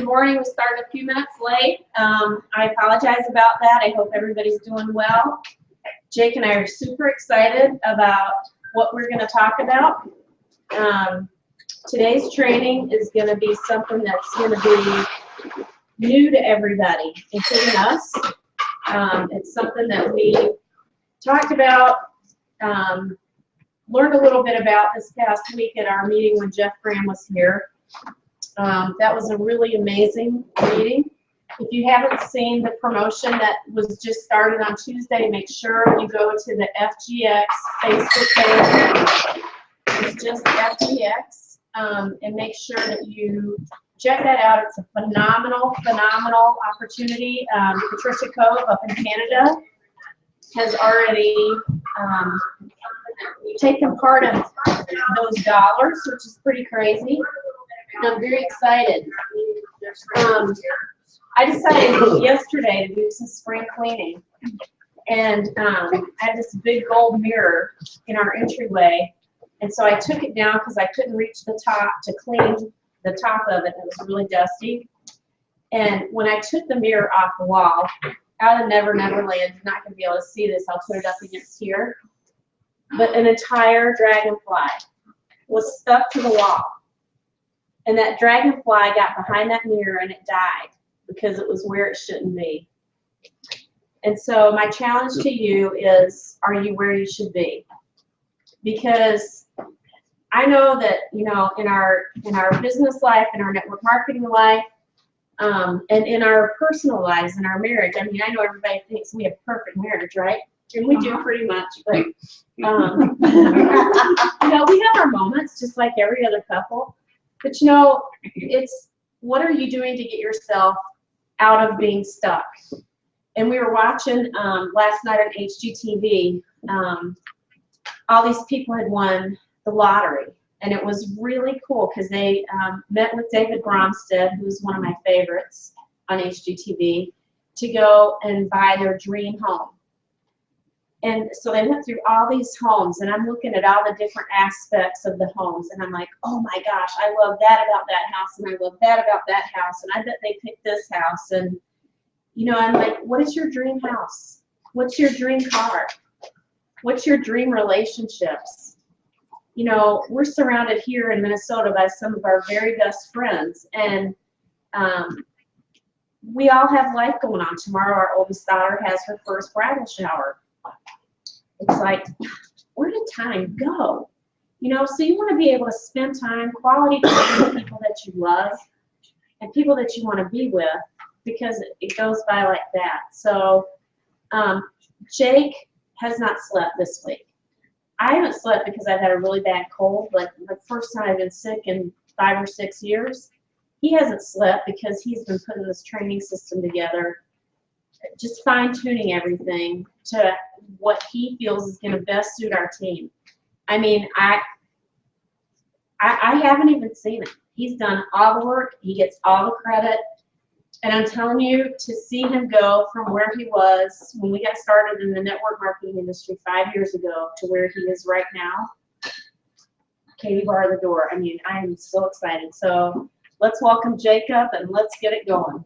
Good morning. We started a few minutes late. I apologize about that. I hope everybody's doing well. Jake and I are super excited about what we're going to talk about. Today's training is going to be something that's going to be new to everybody, including us. It's something that we talked about, learned a little bit about this past week at our meeting when Jeff Graham was here. That was a really amazing meeting. If you haven't seen the promotion that was just started on Tuesday, make sure you go to the FGX Facebook page. It's just FGX, and make sure that you check that out. It's a phenomenal opportunity. Patricia Cove up in Canada has already taken part of those dollars, which is pretty crazy. And I'm very excited. I decided yesterday to do some spring cleaning, and I had this big gold mirror in our entryway, and so I took it down because I couldn't reach the top to clean the top of it. It was really dusty. And when I took the mirror off the wall, out of Never Never Land, you're not going to be able to see this. I'll put it up against here. But an entire dragonfly was stuck to the wall. And that dragonfly got behind that mirror and it died because it was where it shouldn't be. And so my challenge to you is, are you where you should be? Because I know that, you know, in our business life, in our network marketing life, and in our personal lives, in our marriage, I mean, I know everybody thinks we have perfect marriage, right? And we do pretty much, but, you know, we have our moments just like every other couple. But, you know, it's what are you doing to get yourself out of being stuck? And we were watching last night on HGTV, all these people had won the lottery. And it was really cool because they met with David Bromstead, who's one of my favorites on HGTV, to go and buy their dream home. And so they went through all these homes, and I'm looking at all the different aspects of the homes, and I'm like, oh my gosh, I love that about that house, and I love that about that house, and I bet they picked this house. And, you know, I'm like, what is your dream house? What's your dream car? What's your dream relationships? You know, we're surrounded here in Minnesota by some of our very best friends, and we all have life going on. Tomorrow, our oldest daughter has her first bridal shower. It's like, where did time go? You know, so you want to be able to spend time, quality time with people that you love and people that you want to be with, because it goes by like that. So Jake has not slept this week. I haven't slept because I've had a really bad cold, like the first time I've been sick in 5 or 6 years. He hasn't slept because he's been putting this training system together, just fine-tuning everything to what he feels is going to best suit our team. I mean, I haven't even seen it. He's done all the work. He gets all the credit. And I'm telling you, to see him go from where he was when we got started in the network marketing industry 5 years ago to where he is right now, Katie bar the door. I mean, I am so excited. So let's welcome Jacob and let's get it going.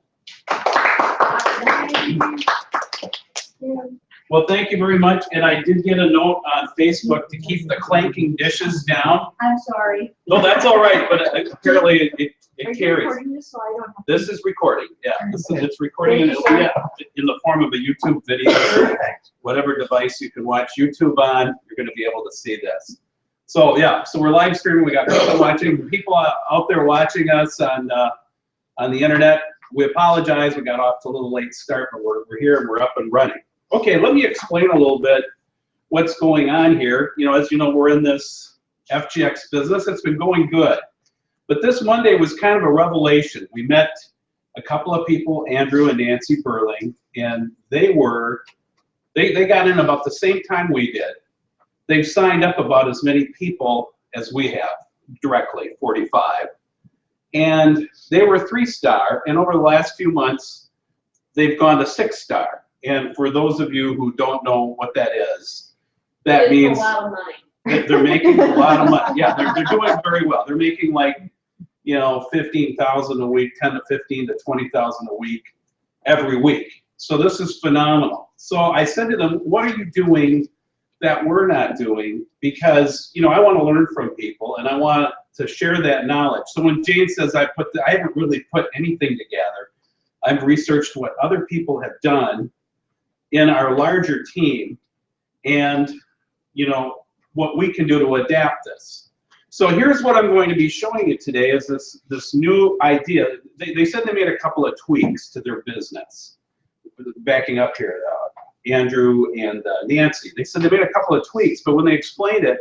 Well, thank you very much. And I did get a note on Facebook to keep the clanking dishes down. I'm sorry. No, that's all right, but apparently it carries. This, so I don't have This is recording, yeah. It's recording, and it'll be in the form of a YouTube video. Whatever device you can watch YouTube on, you're going to be able to see this. So yeah, so we're live streaming. We got people out there watching us on the internet. We apologize. We got off to a little late start, but we're here and we're up and running. Okay, let me explain a little bit what's going on here. You know, as you know, we're in this FGX business. It's been going good. But this Monday was kind of a revelation. We met a couple of people, Andrew and Nancy Burling, and they got in about the same time we did. They've signed up about as many people as we have directly, 45. And they were 3-star, and over the last few months, they've gone to 6-star. And for those of you who don't know what that is, that means a lot of money. that they're making a lot of money. Yeah, they're doing very well. They're making like you know, 15,000 a week, 10 to 15 to 20,000 a week every week. So this is phenomenal. So I said to them, what are you doing that we're not doing? Because, you know, I want to learn from people and I want to share that knowledge. So when Jane says I haven't really put anything together, I've researched what other people have done in our larger team and, you know, what we can do to adapt this. So here's what I'm going to be showing you today is this new idea. They said they made a couple of tweaks to their business. Backing up here, Andrew and Nancy. They said they made a couple of tweaks, but when they explained it,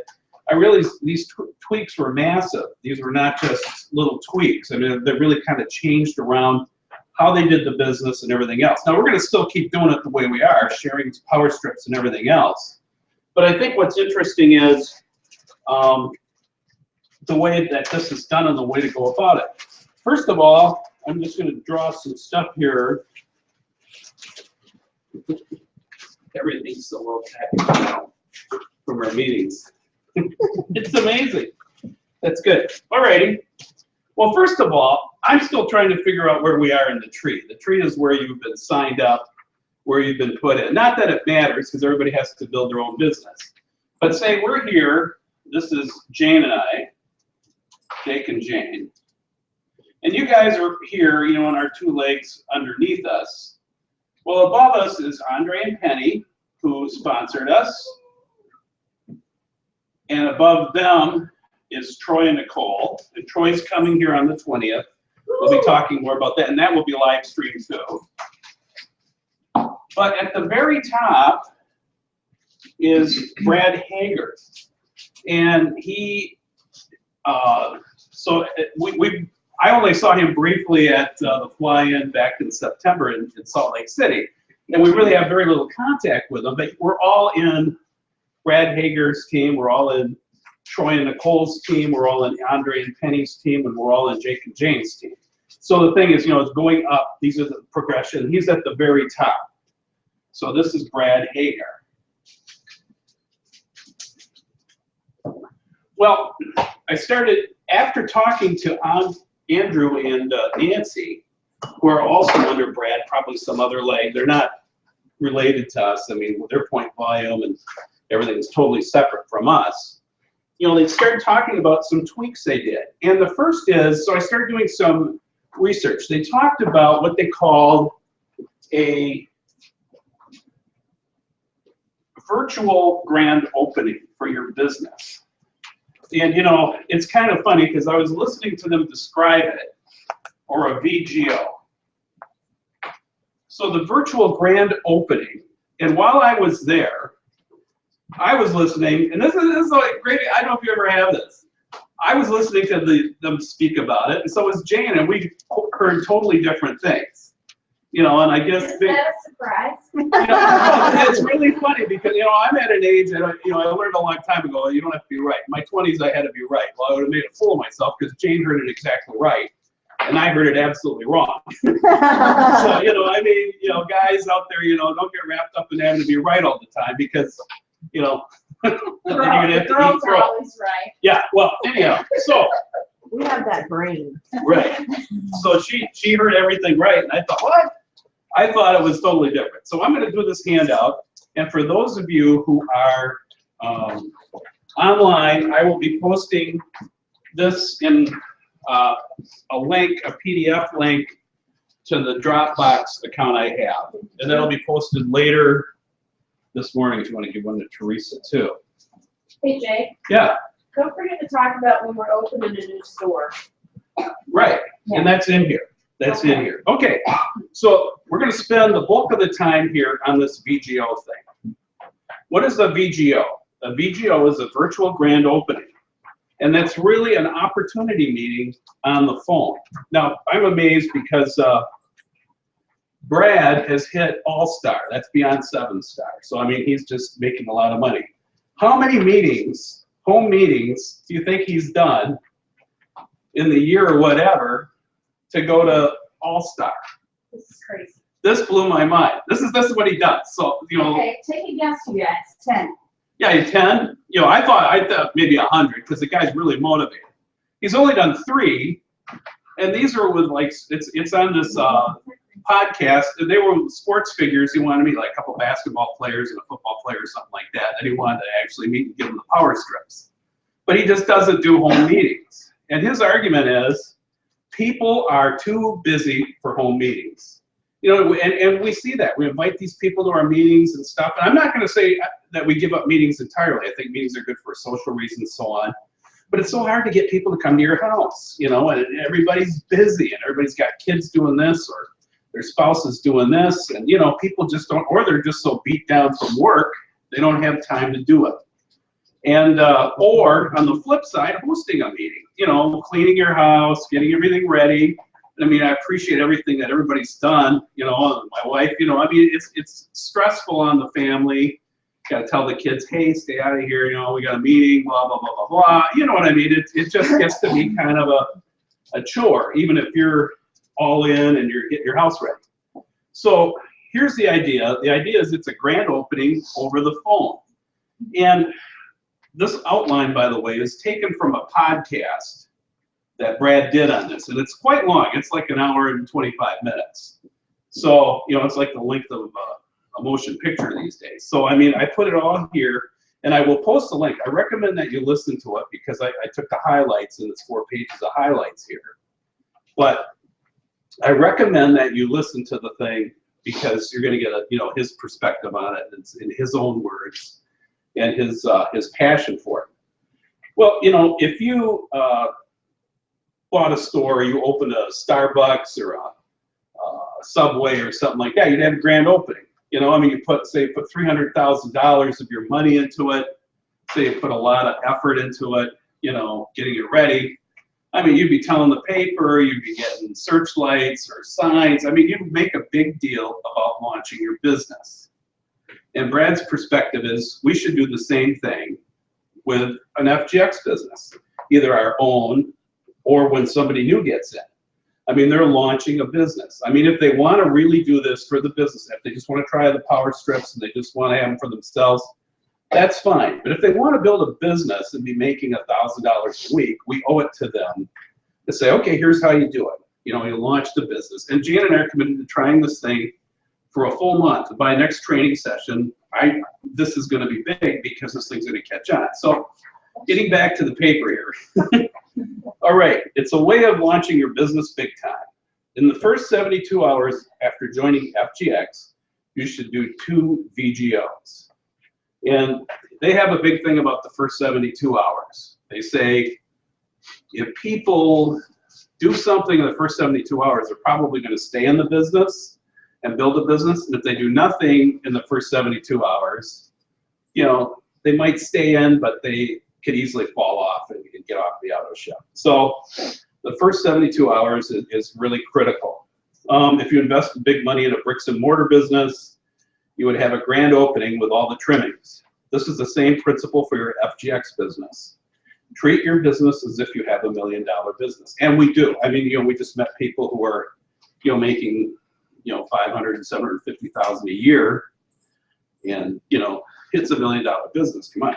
I realized these tweaks were massive. These were not just little tweaks. I mean, they really kind of changed around how they did the business and everything else. Now, we're going to still keep doing it the way we are, sharing power strips and everything else. But I think what's interesting is the way that this is done and the way to go about it. First of all, I'm just going to draw some stuff here. Everything's so well packaged now from our meetings. It's amazing. That's good. Alrighty. Well, first of all, I'm still trying to figure out where we are in the tree. The tree is where you've been signed up, where you've been put in. Not that it matters, because everybody has to build their own business. But say we're here. This is Jane and I, Jake and Jane. And you guys are here, you know, on our two legs underneath us. Well, above us is Andre and Penny, who sponsored us. And above them is Troy and Nicole. And Troy's coming here on the 20th. We'll be talking more about that, and that will be live streamed too. But at the very top is Brad Hager. And he, I only saw him briefly at the fly-in back in September in Salt Lake City. And we really have very little contact with him, but we're all in Brad Hager's team, we're all in Troy and Nicole's team, we're all in Andre and Penny's team, and we're all in Jake and Jane's team. So the thing is, you know, it's going up. These are the progression. He's at the very top. So this is Brad Hager. Well, I started, after talking to Andrew and Nancy, who are also under Brad, probably some other leg. They're not related to us. I mean, their point volume and everything is totally separate from us. You know, they started talking about some tweaks they did. And the first is, so I started doing some research. They talked about what they called a virtual grand opening for your business. And, you know, it's kind of funny because I was listening to them describe it, or a VGO. So the virtual grand opening, and while I was there, I was listening, and this is like great, I don't know if you ever have this. I was listening to them speak about it, and so was Jane, and we heard totally different things. You know, and I guess is that a surprise? You know, it's really funny because, you know, I'm at an age that, you know, I learned a long time ago, you don't have to be right. In my 20s, I had to be right. Well, I would have made a fool of myself because Jane heard it exactly right, and I heard it absolutely wrong. So, you know, I mean, you know, guys out there, you know, don't get wrapped up in having to be right all the time because, you know, then you're going to have to eat crow. Always right. Yeah, well, anyhow, so. We have that brain. Right. So she heard everything right, and I thought, what? I thought it was totally different. So I'm going to do this handout, and for those of you who are online, I will be posting this in a link, a PDF link to the Dropbox account I have, and that'll be posted later this morning if you want to give one to Teresa too. Hey, Jay. Yeah. Don't forget to talk about when we're opening a new store. Right, Yeah. and that's in here. That's in here. Okay, so we're going to spend the bulk of the time here on this VGO thing. What is a VGO? A VGO is a virtual grand opening, and that's really an opportunity meeting on the phone. Now, I'm amazed because Brad has hit All-Star. That's beyond 7-star. So, I mean, he's just making a lot of money. How many meetings, home meetings, do you think he's done in the year or whatever to go to All-Star? This is crazy. This blew my mind. This is what he does. So, you know. Okay, take a guess, you guys. 10. Yeah, 10. You know, I thought maybe 100 because the guy's really motivated. He's only done 3, And these are with like, it's on this podcast. They were sports figures. He wanted to meet like a couple basketball players and a football player or something like that. That he wanted to actually meet and give them the power strips. But he just doesn't do home meetings. And his argument is people are too busy for home meetings. You know, and we see that. We invite these people to our meetings and stuff. And I'm not going to say that we give up meetings entirely. I think meetings are good for social reasons and so on. But it's so hard to get people to come to your house, you know, and everybody's busy and everybody's got kids doing this or their spouse is doing this. And, you know, people just don't, or they're just so beat down from work, they don't have time to do it. And, or on the flip side, hosting a meeting, you know, cleaning your house, getting everything ready. I mean, I appreciate everything that everybody's done, you know, my wife, you know, I mean, it's stressful on the family. Got to tell the kids, hey, stay out of here, you know, we got a meeting, blah, blah, blah, blah, blah. You know what I mean? It just gets to be kind of a chore, even if you're all in and you're getting your house ready. So here's the idea. The idea is it's a grand opening over the phone. And this outline, by the way, is taken from a podcast that Brad did on this, and it's quite long. It's like an hour and 25 minutes. So, you know, it's like the length of a motion picture these days. So, I mean, I put it all here, and I will post a link. I recommend that you listen to it because I took the highlights, and it's 4 pages of highlights here. But I recommend that you listen to the thing because you're going to get his perspective on it in his own words and his passion for it. Well, you know, if you bought a store, you opened a Starbucks or a Subway or something like that, you'd have a grand opening. You know, I mean, you put $300,000 of your money into it. Say you put a lot of effort into it, you know, getting it ready. I mean, you'd be telling the paper, you'd be getting searchlights or signs. I mean, you'd make a big deal about launching your business. And Brad's perspective is we should do the same thing with an FGX business, either our own or when somebody new gets in. I mean, they're launching a business. I mean, if they want to really do this for the business, if they just want to try the power strips and they just want to have them for themselves, that's fine. But if they want to build a business and be making $1,000 a week, we owe it to them to say, okay, here's how you do it. You know, you launch the business. And Jan and I are committed to trying this thing for a full month. By next training session, this is going to be big because this thing's going to catch on. So getting back to the paper here. All right, it's a way of launching your business big time. In the first 72 hours after joining FGX, you should do 2 VGOs. And they have a big thing about the first 72 hours. They say if people do something in the first 72 hours, they're probably going to stay in the business and build a business. And if they do nothing in the first 72 hours, you know, they might stay in, but they could easily fall off and get off the auto ship. So the first 72 hours is really critical. If you invest big money in a bricks and mortar business, you would have a grand opening with all the trimmings. This is the same principle for your FGX business. Treat your business as if you have $1 million business. And we do. I mean, you know, we just met people who are, you know, making, you know, $500,000 and $750,000 a year. And, you know, it's $1 million business. Come on.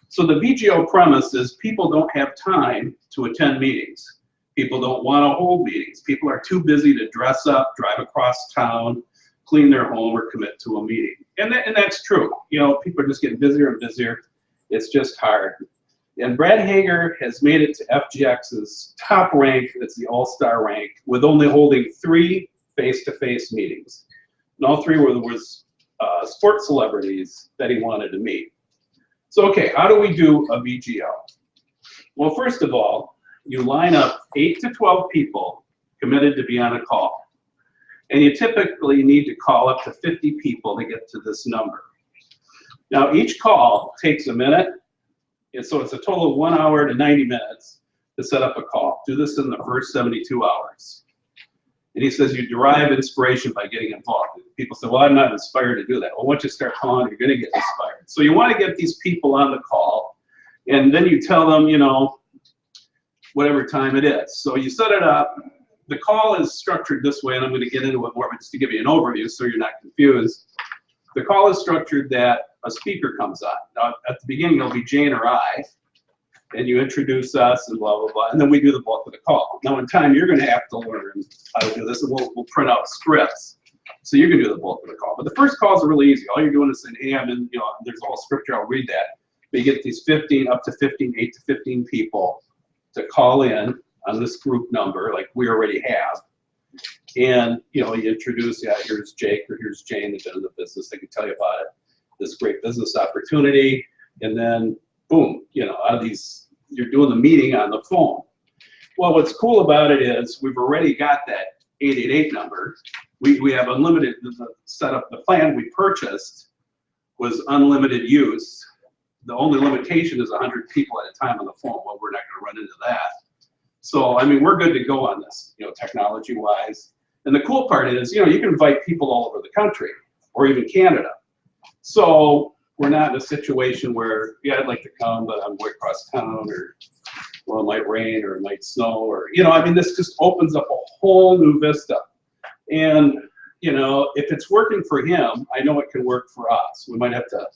So the VGO premise is people don't have time to attend meetings. People don't want to hold meetings. People are too busy to dress up, drive across town, clean their home, or commit to a meeting. And that's true. You know, people are just getting busier and busier. It's just hard. And Brad Hager has made it to FGX's top rank, that's the all-star rank, with only holding 3 face-to-face meetings. And all 3 were sports celebrities that he wanted to meet. So, okay, how do we do a VGO? Well, first of all, you line up 8 to 12 people committed to be on a call. And you typically need to call up to 50 people to get to this number. Now, each call takes a minute, and so it's a total of 1 hour to 90 minutes to set up a call. Do this in the first 72 hours. And he says you derive inspiration by getting involved. People say, well, I'm not inspired to do that. Well, once you start calling, you're going to get inspired. So you want to get these people on the call, and then you tell them, you know, whatever time it is. So you set it up. The call is structured this way, and I'm going to get into it more just to give you an overview so you're not confused. The call is structured that a speaker comes on. Now, at the beginning, it'll be Jane or I, and you introduce us and blah, blah, blah, and then we do the bulk of the call. Now in time, you're gonna have to learn how to do this, and we'll print out scripts. So you can do the bulk of the call. But the first calls are really easy. All you're doing is saying, hey, I'm in, there's a whole script here, I'll read that. But you get these 15, up to 15, 8 to 15 people to call in on this group number, like we already have. And, you introduce, yeah, here's Jake or here's Jane, they've been in the business, they can tell you about it, this great business opportunity. And then, boom, out of these, you're doing the meeting on the phone. Well, what's cool about it is we've already got that 888 number. We have unlimited, the setup, the plan we purchased was unlimited use. The only limitation is 100 people at a time on the phone. Well, we're not going to run into that. So, I mean, we're good to go on this, technology-wise. And the cool part is, you can invite people all over the country or even Canada. So we're not in a situation where, yeah, I'd like to come, but I'm way across town, or, well, it might rain or it might snow, or, I mean, this just opens up a whole new vista. And, if it's working for him, I know it can work for us. We might have to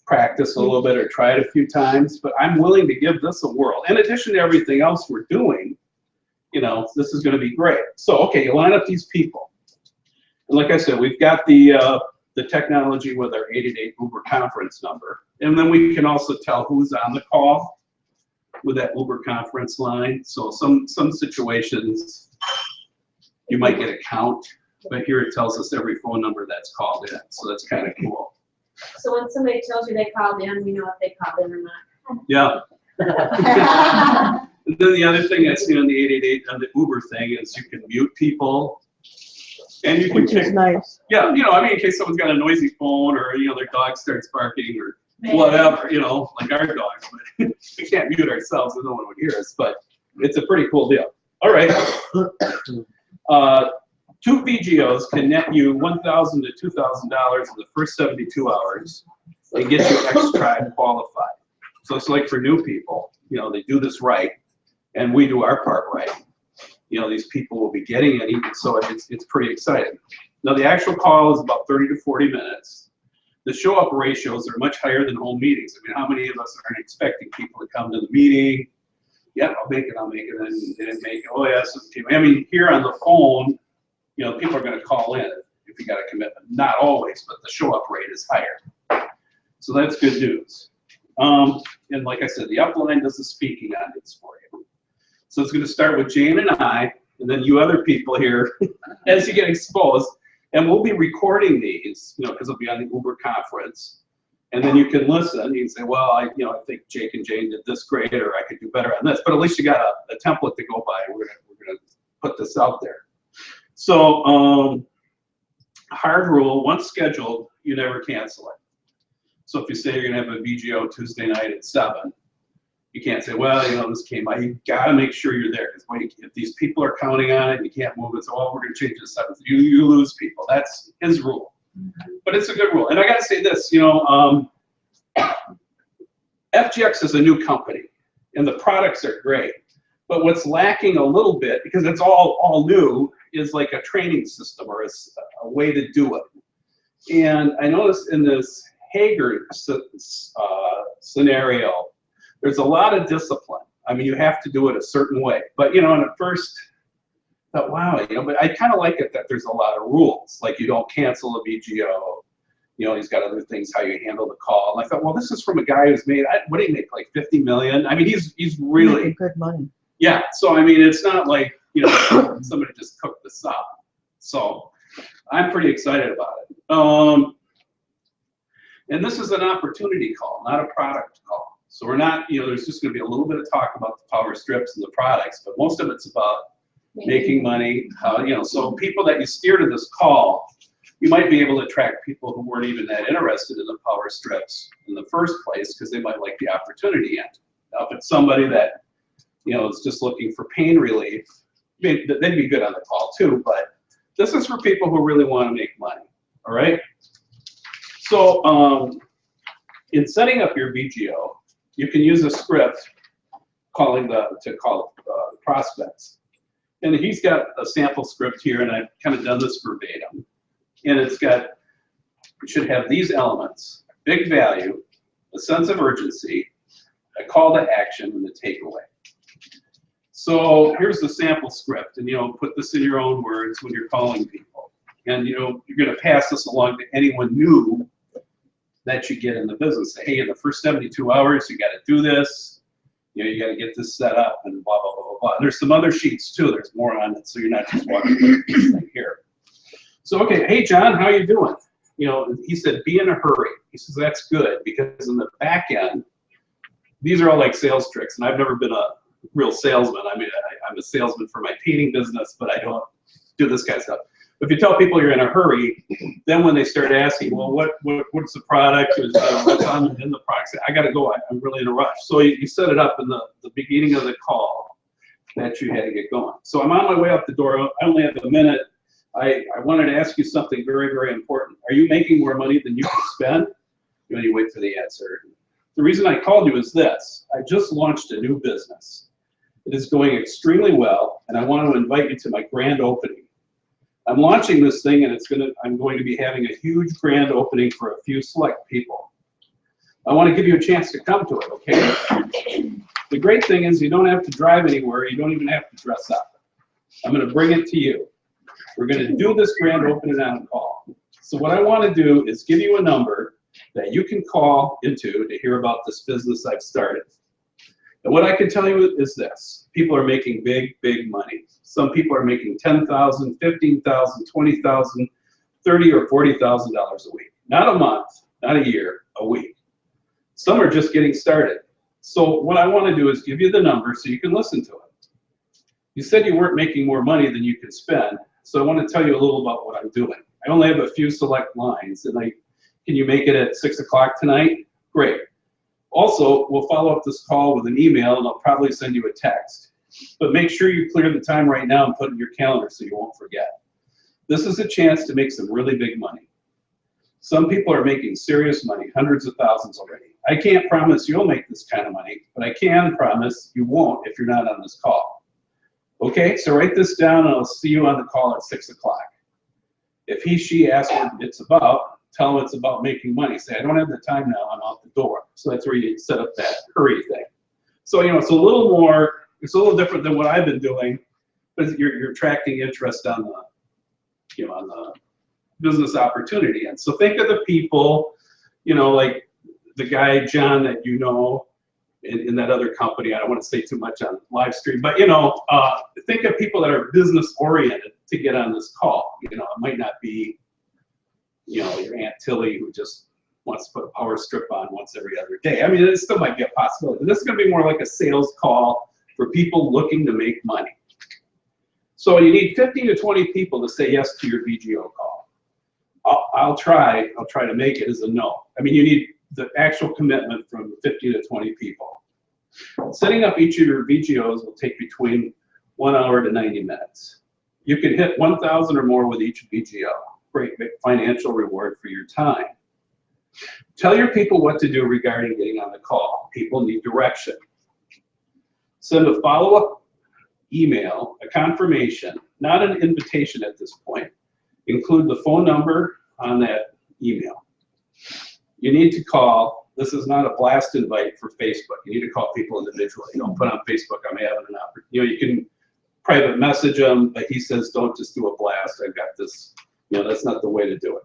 practice a little bit or try it a few times, but I'm willing to give this a whirl. In addition to everything else we're doing, this is going to be great. So, okay, you line up these people. And like I said, we've got the technology with our 888 Uber conference number. And then we can also tell who's on the call with that Uber conference line. So some situations, you might get a count, but here it tells us every phone number that's called in. So that's kind of cool. So when somebody tells you they called in, we know if they called in or not. Yeah. And then the other thing I see on the 888 on the Uber thing is you can mute people, and you can Which is nice. Yeah, I mean, in case someone's got a noisy phone, or their dog starts barking, or whatever, like our dogs. But we can't mute ourselves, so no one would hear us. But it's a pretty cool deal. All right. 2 VGOs can net you $1,000 to $2,000 in the first 72 hours and get you X-Tribe qualified. So it's like for new people, they do this right, and we do our part right. These people will be getting it, so it's pretty exciting. Now the actual call is about 30 to 40 minutes. The show-up ratios are much higher than home meetings. I mean, how many of us aren't expecting people to come to the meeting? Yeah, I'll make it, and they didn't make it. Oh yeah, I mean, here on the phone, people are going to call in if you got a commitment. Not always, but the show-up rate is higher. So that's good news. And like I said, the upline does the speaking on this for you. So it's going to start with Jane and I, and then you other people here as you get exposed. And we'll be recording these, because they'll be on the Uber conference. And then you can listen. You can say, well, I think Jake and Jane did this great, or I could do better on this. But at least you got a template to go by. We're gonna put this out there. So hard rule: once scheduled, you never cancel it. So if you say you're gonna have a VGO Tuesday night at 7, you can't say, well, this came out. You gotta make sure you're there, because if these people are counting on it, and you can't move it. So, we're gonna change it to 7. You lose people. That's his rule. But it's a good rule. And I gotta say this, FGX is a new company, and the products are great. But what's lacking a little bit, because it's all new, is like a training system or a way to do it. And I noticed in this Hager scenario, there's a lot of discipline. I mean, you have to do it a certain way. But, and at first, I thought, wow, but I kind of like it that there's a lot of rules. Like you don't cancel a VGO. He's got other things, how you handle the call. And I thought, well, this is from a guy who's made, what did he make, like 50 million? I mean, he's really making good money. Yeah, so I mean, it's not like, somebody just cooked this up. So I'm pretty excited about it. And this is an opportunity call, not a product call. So we're not, there's just going to be a little bit of talk about the power strips and the products, but most of it's about making money. So people that you steer to this call, you might be able to attract people who weren't even that interested in the power strips in the first place, because they might like the opportunity end. Now, if it's somebody that is just looking for pain relief, they'd be good on the call too, but this is for people who really want to make money, all right? So in setting up your VGO, you can use a script to call prospects. And he's got a sample script here, and I've kind of done this verbatim. And it should have these elements: big value, a sense of urgency, a call to action, and the takeaway. So here's the sample script, and put this in your own words when you're calling people. And you're going to pass this along to anyone new that you get in the business. Say, hey, in the first 72 hours, you got to do this. You got to get this set up, and blah blah blah blah blah. There's some other sheets too. There's more on it, so you're not just walking through this thing here. So okay, hey John, how you doing? He said, be in a hurry. He says that's good because in the back end, these are all like sales tricks, and I've never been a real salesman. I mean, I'm a salesman for my painting business, but I don't do this kind of stuff. If you tell people you're in a hurry, then when they start asking, well, what's the product, or what's on in the product, I got to go. I'm really in a rush. So you set it up in the beginning of the call that you had to get going. So I'm on my way out the door. I only have a minute. I wanted to ask you something very, very important. Are you making more money than you can spend? You wait for the answer. The reason I called you is this. I just launched a new business. It is going extremely well, and I want to invite you to my grand opening. I'm launching this thing, and I'm going to be having a huge grand opening for a few select people. I want to give you a chance to come to it, okay? The great thing is you don't have to drive anywhere. You don't even have to dress up. I'm going to bring it to you. We're going to do this grand opening on a call. So what I want to do is give you a number that you can call into to hear about this business I've started. And what I can tell you is this. People are making big, big money. Some people are making $10,000, $15,000, $20,000, $30,000 or $40,000 a week. Not a month, not a year, a week. Some are just getting started. So what I want to do is give you the number so you can listen to it. You said you weren't making more money than you can spend, so I want to tell you a little about what I'm doing. I only have a few select lines, and can you make it at 6 o'clock tonight? Great. Also, we'll follow up this call with an email, and I'll probably send you a text. But make sure you clear the time right now and put it in your calendar so you won't forget. This is a chance to make some really big money. Some people are making serious money, hundreds of thousands already. I can't promise you'll make this kind of money, but I can promise you won't if you're not on this call. Okay, so write this down, and I'll see you on the call at 6 o'clock. If he, she asks what it's about, tell them it's about making money. Say, I don't have the time now, I'm out the door. So that's where you set up that hurry thing. So, it's a little more, it's a little different than what I've been doing, but you're attracting interest on the, on the business opportunity. And so think of the people, like the guy, John, that in that other company. I don't want to say too much on live stream, but think of people that are business oriented to get on this call. It might not be, your Aunt Tilly who just wants to put a power strip on once every other day. I mean, it still might be a possibility. But this is going to be more like a sales call for people looking to make money. So you need 15 to 20 people to say yes to your VGO call. I'll try to make it as a no. I mean, you need the actual commitment from 50 to 20 people. Setting up each of your VGOs will take between 1 hour to 90 minutes. You can hit 1,000 or more with each VGO. Great big financial reward for your time. Tell your people what to do regarding getting on the call. People need direction. Send a follow-up email, a confirmation, not an invitation at this point. Include the phone number on that email. You need to call. This is not a blast invite for Facebook. You need to call people individually. You don't put on Facebook, I'm having an opportunity. You can private message them, but he says don't just do a blast. I've got this. That's not the way to do it.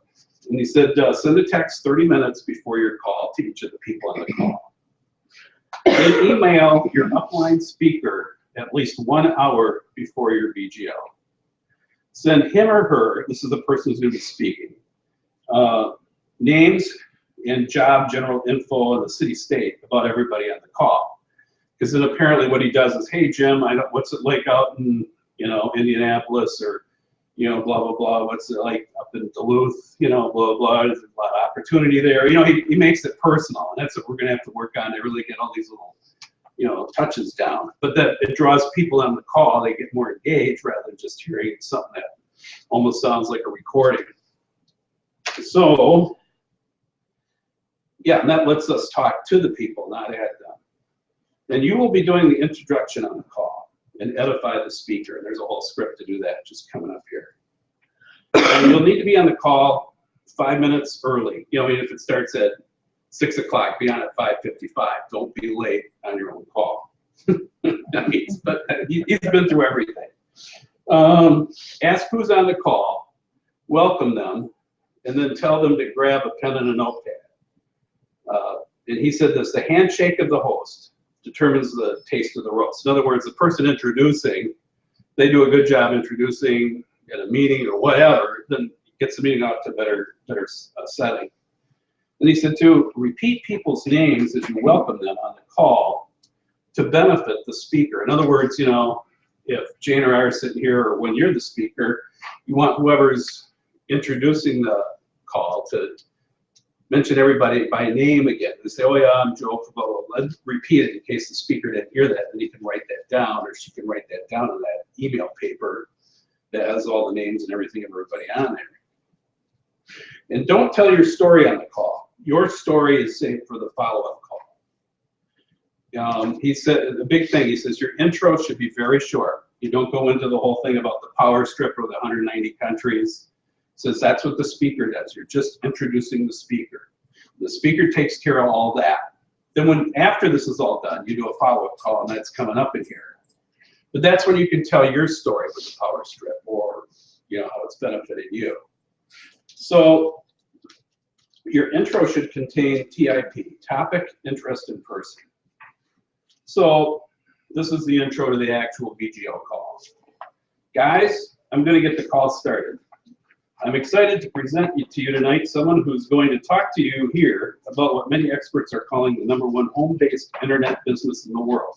And he said send a text 30 minutes before your call to each of the people on the call. Then email your upline speaker at least 1 hour before your VGO. Send him or her, this is the person who's going to be speaking, names and job general info in the city state about everybody on the call. Because then apparently what he does is, hey Jim, what's it like out in Indianapolis, or blah blah blah, what's it like up in Duluth, blah blah, there's a lot of opportunity there. He makes it personal, and that's what we're gonna have to work on to really get all these little touches down. But that it draws people on the call, they get more engaged rather than just hearing something that almost sounds like a recording. So yeah, and that lets us talk to the people, not at them. And you will be doing the introduction on the call and edify the speaker. And there's a whole script to do that just coming up here. And you'll need to be on the call 5 minutes early. If it starts at 6 o'clock, be on at 5:55. Don't be late on your own call. But he's been through everything. Ask who's on the call, welcome them, and then tell them to grab a pen and a notepad. And he said this, the handshake of the host determines the taste of the roast. In other words, the person introducing, they do a good job introducing at a meeting or whatever, then gets the meeting out to better setting. And he said too, repeat people's names as you welcome them on the call to benefit the speaker. In other words, you know, if Jane or I are sitting here, or when you're the speaker, you want whoever's introducing the call to mention everybody by name again. They say, oh yeah, I'm Joe, blah, blah, blah. Let's repeat it in case the speaker didn't hear that, then he can write that down, or she can write that down on that email paper that has all the names and everything of everybody on there. And don't tell your story on the call. Your story is saved for the follow-up call. He said, the big thing, he says, your intro should be very short. You don't go into the whole thing about the power strip or the 190 countries. Says that's what the speaker does. You're just introducing the speaker. The speaker takes care of all that. Then when after this is all done, you do a follow-up call, and that's coming up in here. But that's when you can tell your story with the power strip, or you know how it's benefited you. So your intro should contain TIP, topic, interest, and person. So this is the intro to the actual VGO call. Guys, I'm going to get the call started. I'm excited to present to you tonight someone who's going to talk to you here about what many experts are calling the #1 home-based internet business in the world,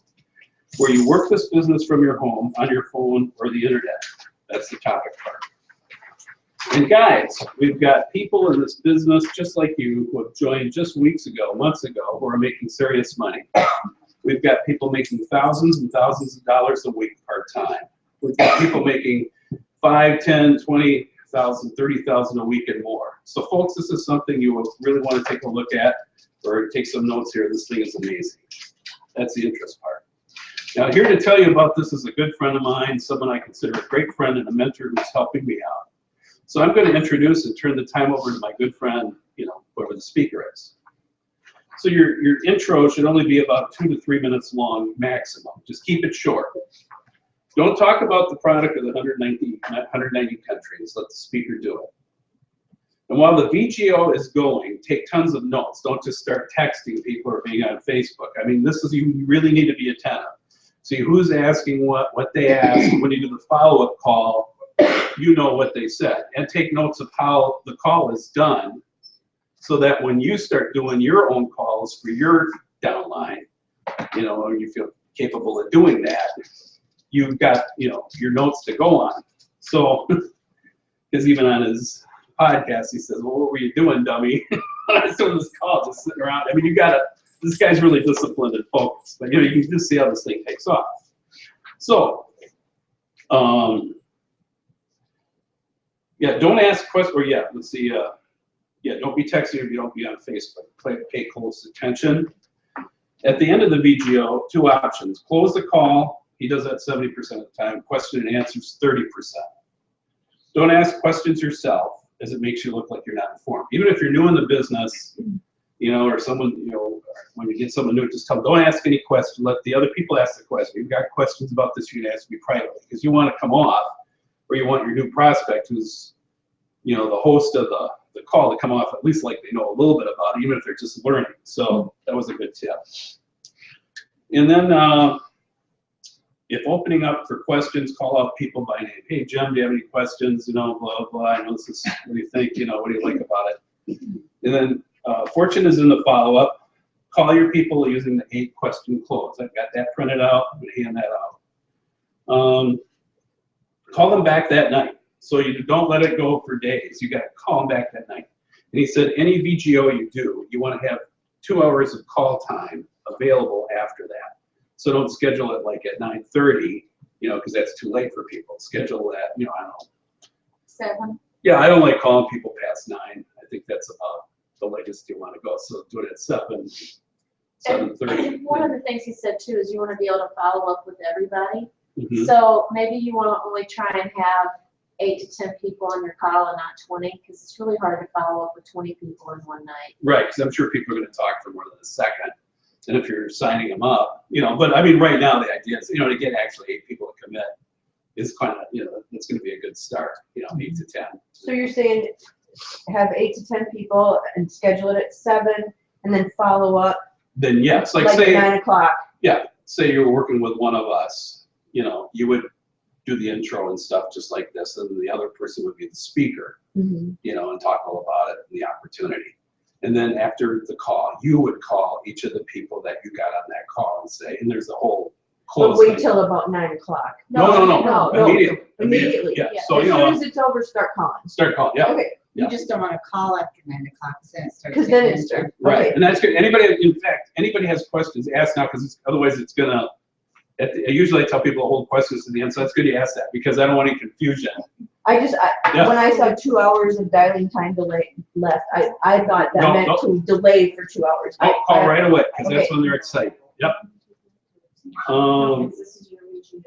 where you work this business from your home, on your phone, or the internet. That's the topic part. And guys, we've got people in this business just like you who have joined just weeks ago, months ago, who are making serious money. We've got people making thousands and thousands of dollars a week part-time. We've got people making 5, 10, 20, 30,000 a week and more. So folks, this is something you will really want to take a look at, or take some notes here. This thing is amazing. That's the interest part. Now here to tell you about this is a good friend of mine, someone I consider a great friend and a mentor who's helping me out. So I'm going to introduce and turn the time over to my good friend, you know, whoever the speaker is. So your intro should only be about 2 to 3 minutes long maximum. Just keep it short. Don't talk about the product of the 190 countries. Let the speaker do it. And while the VGO is going, take tons of notes. Don't just start texting people or being on Facebook. I mean, this is, you really need to be attentive. See who's asking what they ask. When you do the follow-up call, you know what they said. And take notes of how the call is done, so that when you start doing your own calls for your downline, you know, or you feel capable of doing that, you've got, you know, your notes to go on. So, because even on his podcast, he says, well, what were you doing, dummy? I was doing this call, just sitting around. I mean, you gotta, this guy's really disciplined and focused, but you know, you can just see how this thing takes off. So, yeah, don't ask questions, or yeah, let's see, yeah, don't be texting if you don't be on Facebook. Pay close attention. At the end of the VGO, 2 options. Close the call. He does that 70% of the time. Question and answers 30%. Don't ask questions yourself, as it makes you look like you're not informed. Even if you're new in the business, you know, or someone, you know, when you get someone new, just tell them, don't ask any questions. Let the other people ask the question. If you've got questions about this, you can ask me privately, because you want to come off, or you want your new prospect, who's, you know, the host of the call, to come off at least like they know a little bit about it, even if they're just learning. So that was a good tip. And then if opening up for questions, call out people by name. Hey, Jim, do you have any questions? You know, blah, blah. I know this is, what do you think? You know, what do you like about it? And then fortune is in the follow-up. Call your people using the 8-question close. I've got that printed out. I'm going to hand that out. Call them back that night. So you don't let it go for days. You got to call them back that night. And he said, any VGO you do, you want to have 2 hours of call time available after that. So don't schedule it like at 9:30, you know, because that's too late for people. Schedule that, you know, I don't know. 7. Yeah, I don't like calling people past 9. I think that's about the latest you want to go. So do it at 7, 7:30. One of the things he said too is you want to be able to follow up with everybody. Mm-hmm. So maybe you want to only try and have 8 to 10 people on your call and not 20? Because it's really hard to follow up with 20 people in one night. Right, because I'm sure people are going to talk for more than a second. And if you're signing them up, but I mean, right now the idea is, to get actually 8 people to commit is kind of, it's going to be a good start, 8 to 10. So you're saying have 8 to 10 people and schedule it at 7 and then follow up Then yes, like like say, 9 o'clock. yeah, say you're working with one of us, you would do the intro and stuff just like this, and the other person would be the speaker, and talk all about it and the opportunity. And then after the call, you would call each of the people that you got on that call and say, and there's the whole But close wait thing. till about 9 o'clock. No. Immediately. Immediately. Yeah. Yeah. So, As soon as it's over, start calling. start calling. Yeah. Okay, Yeah. You just don't want to call after 9 o'clock, then it starts. because then getting it starts. Right. Okay. And that's good. In fact, anybody has questions, ask now, because otherwise it's going to, usually I tell people to hold questions to the end, so it's good you ask that, because I don't want any confusion. Yeah. When I saw 2 hours of dialing time delay left, I thought that No, meant no. to delay for 2 hours. Call right away, because that's Okay. when they're excited. Yep. This is your VGO.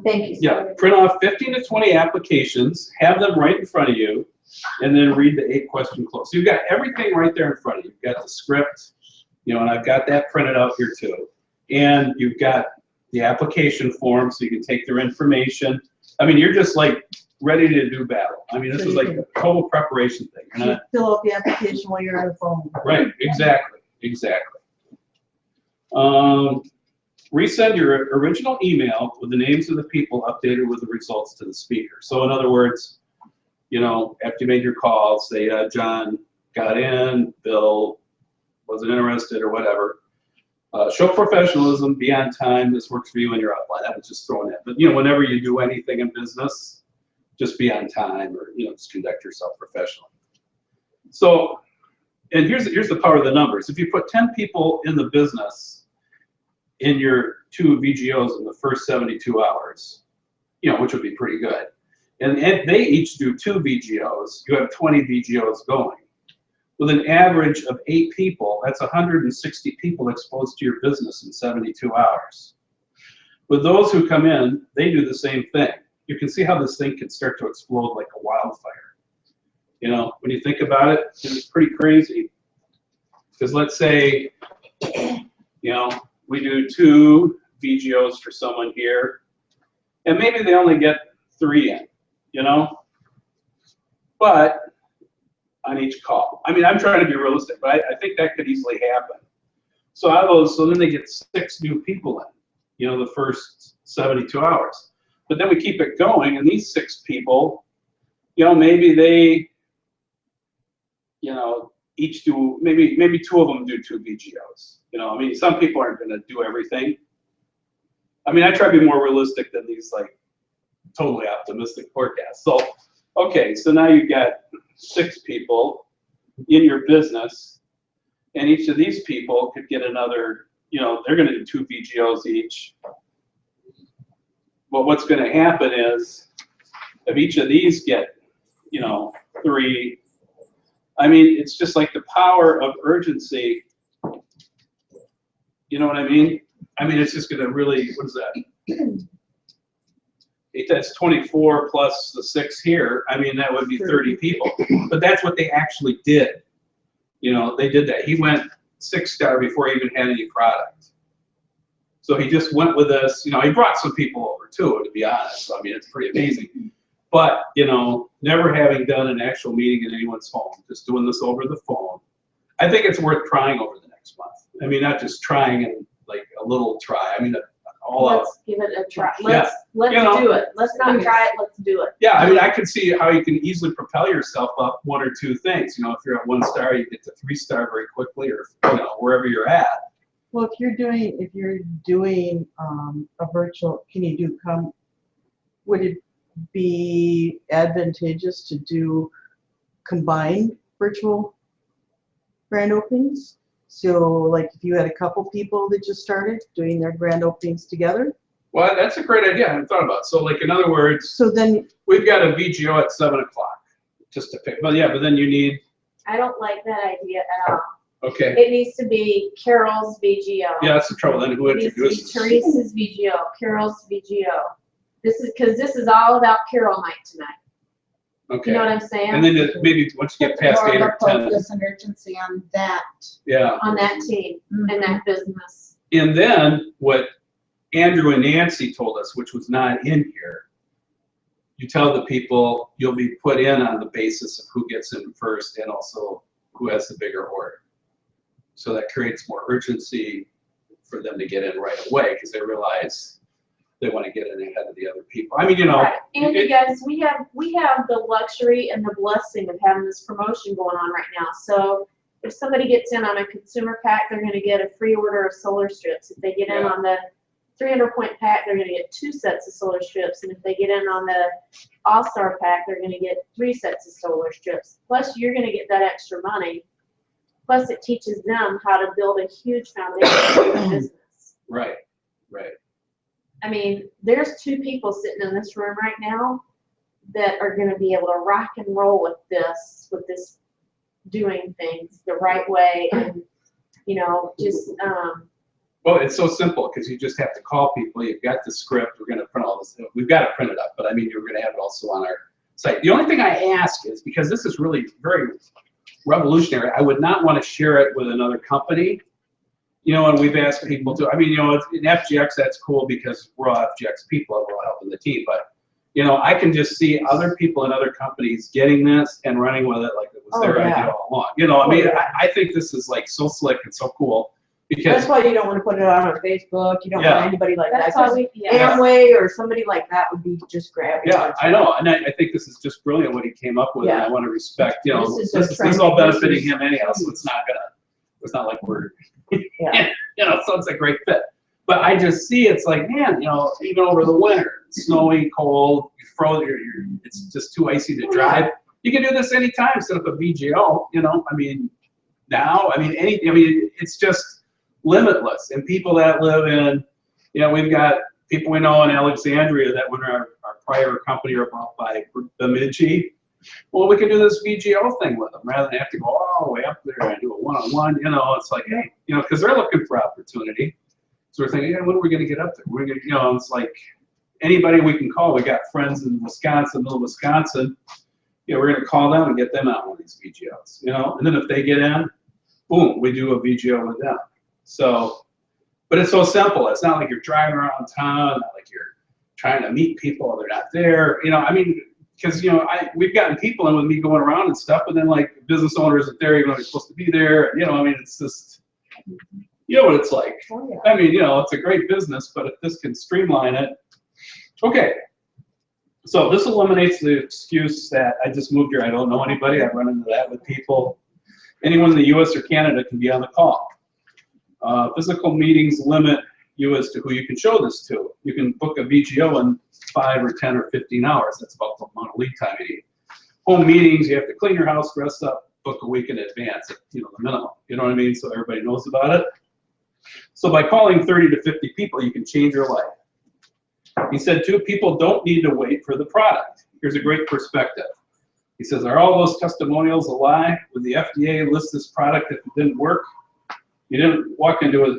Thank you. Yeah, print off 15 to 20 applications, have them right in front of you, and then read the 8-question close. So you've got everything right there in front of you. You've got the script, and I've got that printed out here too. And you've got the application form, so you can take their information. I mean, you're just like ready to do battle. I mean, this is like a total preparation thing. You're not, Fill out the application while you're on the phone. right, exactly. Resend your original email with the names of the people updated with the results to the speaker. So in other words, after you made your call, say John got in, Bill wasn't interested or whatever. Show professionalism, be on time. This works for you in your upline. I was just throwing that. But whenever you do anything in business, just be on time, or just conduct yourself professionally. So, and here's the power of the numbers. If you put 10 people in the business in your 2 VGOs in the first 72 hours, which would be pretty good, and they each do 2 VGOs, you have 20 VGOs going. With an average of 8 people, that's 160 people exposed to your business in 72 hours. With those who come in, they do the same thing. You can see how this thing can start to explode like a wildfire. When you think about it, it's pretty crazy. Because let's say, we do 2 VGOs for someone here, and maybe they only get 3 in, but on each call. I mean, I'm trying to be realistic, but I think that could easily happen. So out of those, so then they get 6 new people in, the first 72 hours. But then we keep it going, and these 6 people, maybe they, each do, maybe 2 of them do 2 VGOs. I mean, some people aren't going to do everything. I mean, I try to be more realistic than these like totally optimistic forecasts. So, okay, so now you've got 6 people in your business, and each of these people could get another, they're going to do 2 VGOs each. But what's going to happen is, if each of these get, 3, I mean, it's just like the power of urgency. You know what I mean? I mean, it's just going to really, what is that? That's 24 plus the 6 here. I mean, that would be 30 people. But that's what they actually did. They did that. He went 6-star before he even had any product. So he just went with us. He brought some people over too, to be honest. So, I mean, it's pretty amazing. But, never having done an actual meeting in anyone's home, just doing this over the phone, I think it's worth trying over the next month. I mean, not just trying and like a little try. I mean, all out. Let's give it a try. Yeah. Let's do it. Let's not try it. Let's do it. Yeah, I mean, I can see how you can easily propel yourself up 1 or 2 things. If you're at 1 star, you get to 3-star very quickly, or wherever you're at. Well, if you're doing a virtual, would it be advantageous to do combined virtual grand openings? So like if you had a couple people that just started doing their grand openings together? Well, that's a great idea. I haven't thought about it. So like, in other words, So then, we've got a VGO at 7 o'clock, just to pick. But yeah, but then you need, I don't like that idea at all. okay. It needs to be Carol's VGO. Yeah, that's the trouble. Then who It needs to be introduces? Teresa's VGO, Carol's VGO. this is all about Carol night tonight. Okay. You know what I'm saying? And then maybe once you get past More 8 of or a 10, focus and urgency on that. yeah. On that team and that business. And then what Andrew and Nancy told us, which was not in here, you tell the people you'll be put in on the basis of who gets in first and also who has the bigger order. So that creates more urgency for them to get in right away because they realize they want to get in ahead of the other people. I mean, you know. Right. And you guys, we have the luxury and the blessing of having this promotion going on right now. So if somebody gets in on a consumer pack, they're going to get a free order of solar strips. If they get in on the 300-point pack, they're going to get 2 sets of solar strips. And if they get in on the All-Star pack, they're going to get 3 sets of solar strips. Plus, you're going to get that extra money. Plus, it teaches them how to build a huge foundation for their business. Right, right. I mean, there's 2 people sitting in this room right now that are going to be able to rock and roll with this doing things the right way, and you know, just Well, it's so simple because you just have to call people. You've got the script. We're going to print all this. We've got to print it up, but I mean, you're going to have it also on our site. The only thing I ask is, because this is really very revolutionary, I would not want to share it with another company. You know, and we've asked people to, I mean, you know, in FGX, that's cool because we're all FGX people, we're all helping the team, but, you know, I can just see other people in other companies getting this and running with it like it was their idea all along. You know, I mean, I think this is like so slick and so cool because. That's why you don't want to put it on Facebook. You don't want anybody like that's that. why we, Amway or somebody like that would be just grabbing. Yeah, I know, and I think this is just brilliant what he came up with, and I want to respect, you know, This this is is all benefiting him anyhow, so it's not like we're, Yeah. you know, so it's a great fit. But I just see it's like, man, you know, even over the winter, snowy, cold, you froze, it's just too icy to drive. You can do this anytime, set up a VGO, you know, I mean, now, I mean, it's just limitless. And people that live in, you know, we've got people we know in Alexandria that when our prior company are bought by Bemidji. Well, we can do this VGO thing with them rather than have to go all the way up there and do a one-on-one. You know, it's like, hey, you know, because they're looking for opportunity. So we're thinking, yeah, when are we going to get up there? We're going to, you know, it's like anybody we can call. We got friends in Wisconsin, middle Wisconsin. You know, we're going to call them and get them out on these VGOs. You know, and then if they get in, boom, we do a VGO with them. So, but it's so simple. It's not like you're driving around town, not like you're trying to meet people and they're not there. You know, I mean. Because, you know, we've gotten people in with me going around and stuff, but then, like, the business owner isn't there, even though they're supposed to be there. And, you know, I mean, it's just, you know what it's like. Oh, yeah. I mean, you know, it's a great business, but if this can streamline it. Okay. So this eliminates the excuse that I just moved here, I don't know anybody. I've run into that with people. Anyone in the U.S. or Canada can be on the call. Physical meetings limit you as to who you can show this to. You can book a VGO in 5 or 10 or 15 hours. That's about the amount of lead time you need. Home meetings, you have to clean your house, dress up, book a week in advance, you know, the minimum. You know what I mean? So everybody knows about it. So by calling 30 to 50 people, you can change your life. He said, too, people don't need to wait for the product. Here's a great perspective. He says, are all those testimonials a lie? Would the FDA list this product if it didn't work? You don't walk into a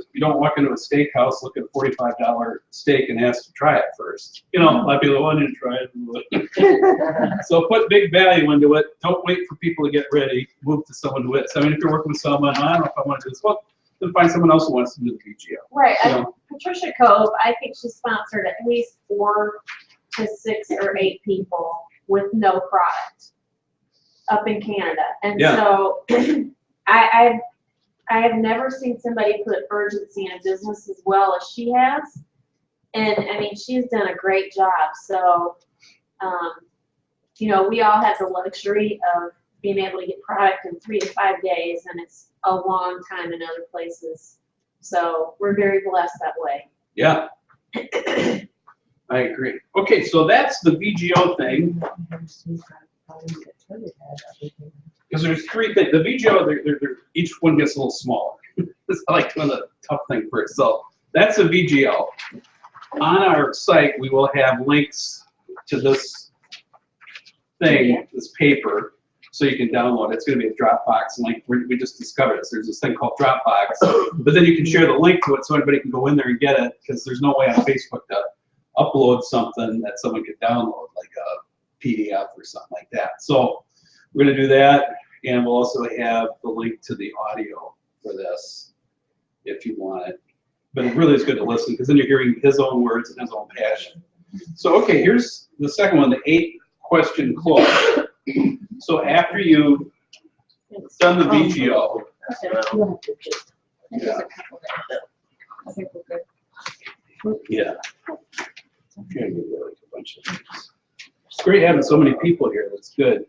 steakhouse, look at a $45 steak and ask to try it first. You know, might be the one to try it. So put big value into it. Don't wait for people to get ready. Move to someone who is. I mean, if you're working with someone, I don't know if I want to do this. Well, then find someone else who wants to do the VGO. Right. You know? Patricia Cove, I think she sponsored at least 4 to 6 or 8 people with no product up in Canada. And so I have never seen somebody put urgency in a business as well as she has. And I mean, she's done a great job. So, you know, we all have the luxury of being able to get product in 3 to 5 days, and it's a long time in other places. So we're very blessed that way. Yeah. I agree. Okay, so that's the VGO thing. Because there's 3 things. The VGO, they're, each one gets a little smaller. I like doing the tough thing first. So that's a VGO. On our site, we will have links to this thing, this paper, so you can download it. It's going to be a Dropbox link. We just discovered this. There's this thing called Dropbox, but then you can share the link to it so anybody can go in there and get it, because there's no way on Facebook to upload something that someone could download, like a PDF or something like that. So we're going to do that, and we'll also have the link to the audio for this if you want it. But it really is good to listen, because then you're hearing his own words and his own passion. So, okay, here's the second one, the 8-question close. So after you've done the VGO, yeah. I think we're good. Yeah. Okay, like a bunch of things. It's great having so many people here. That's good.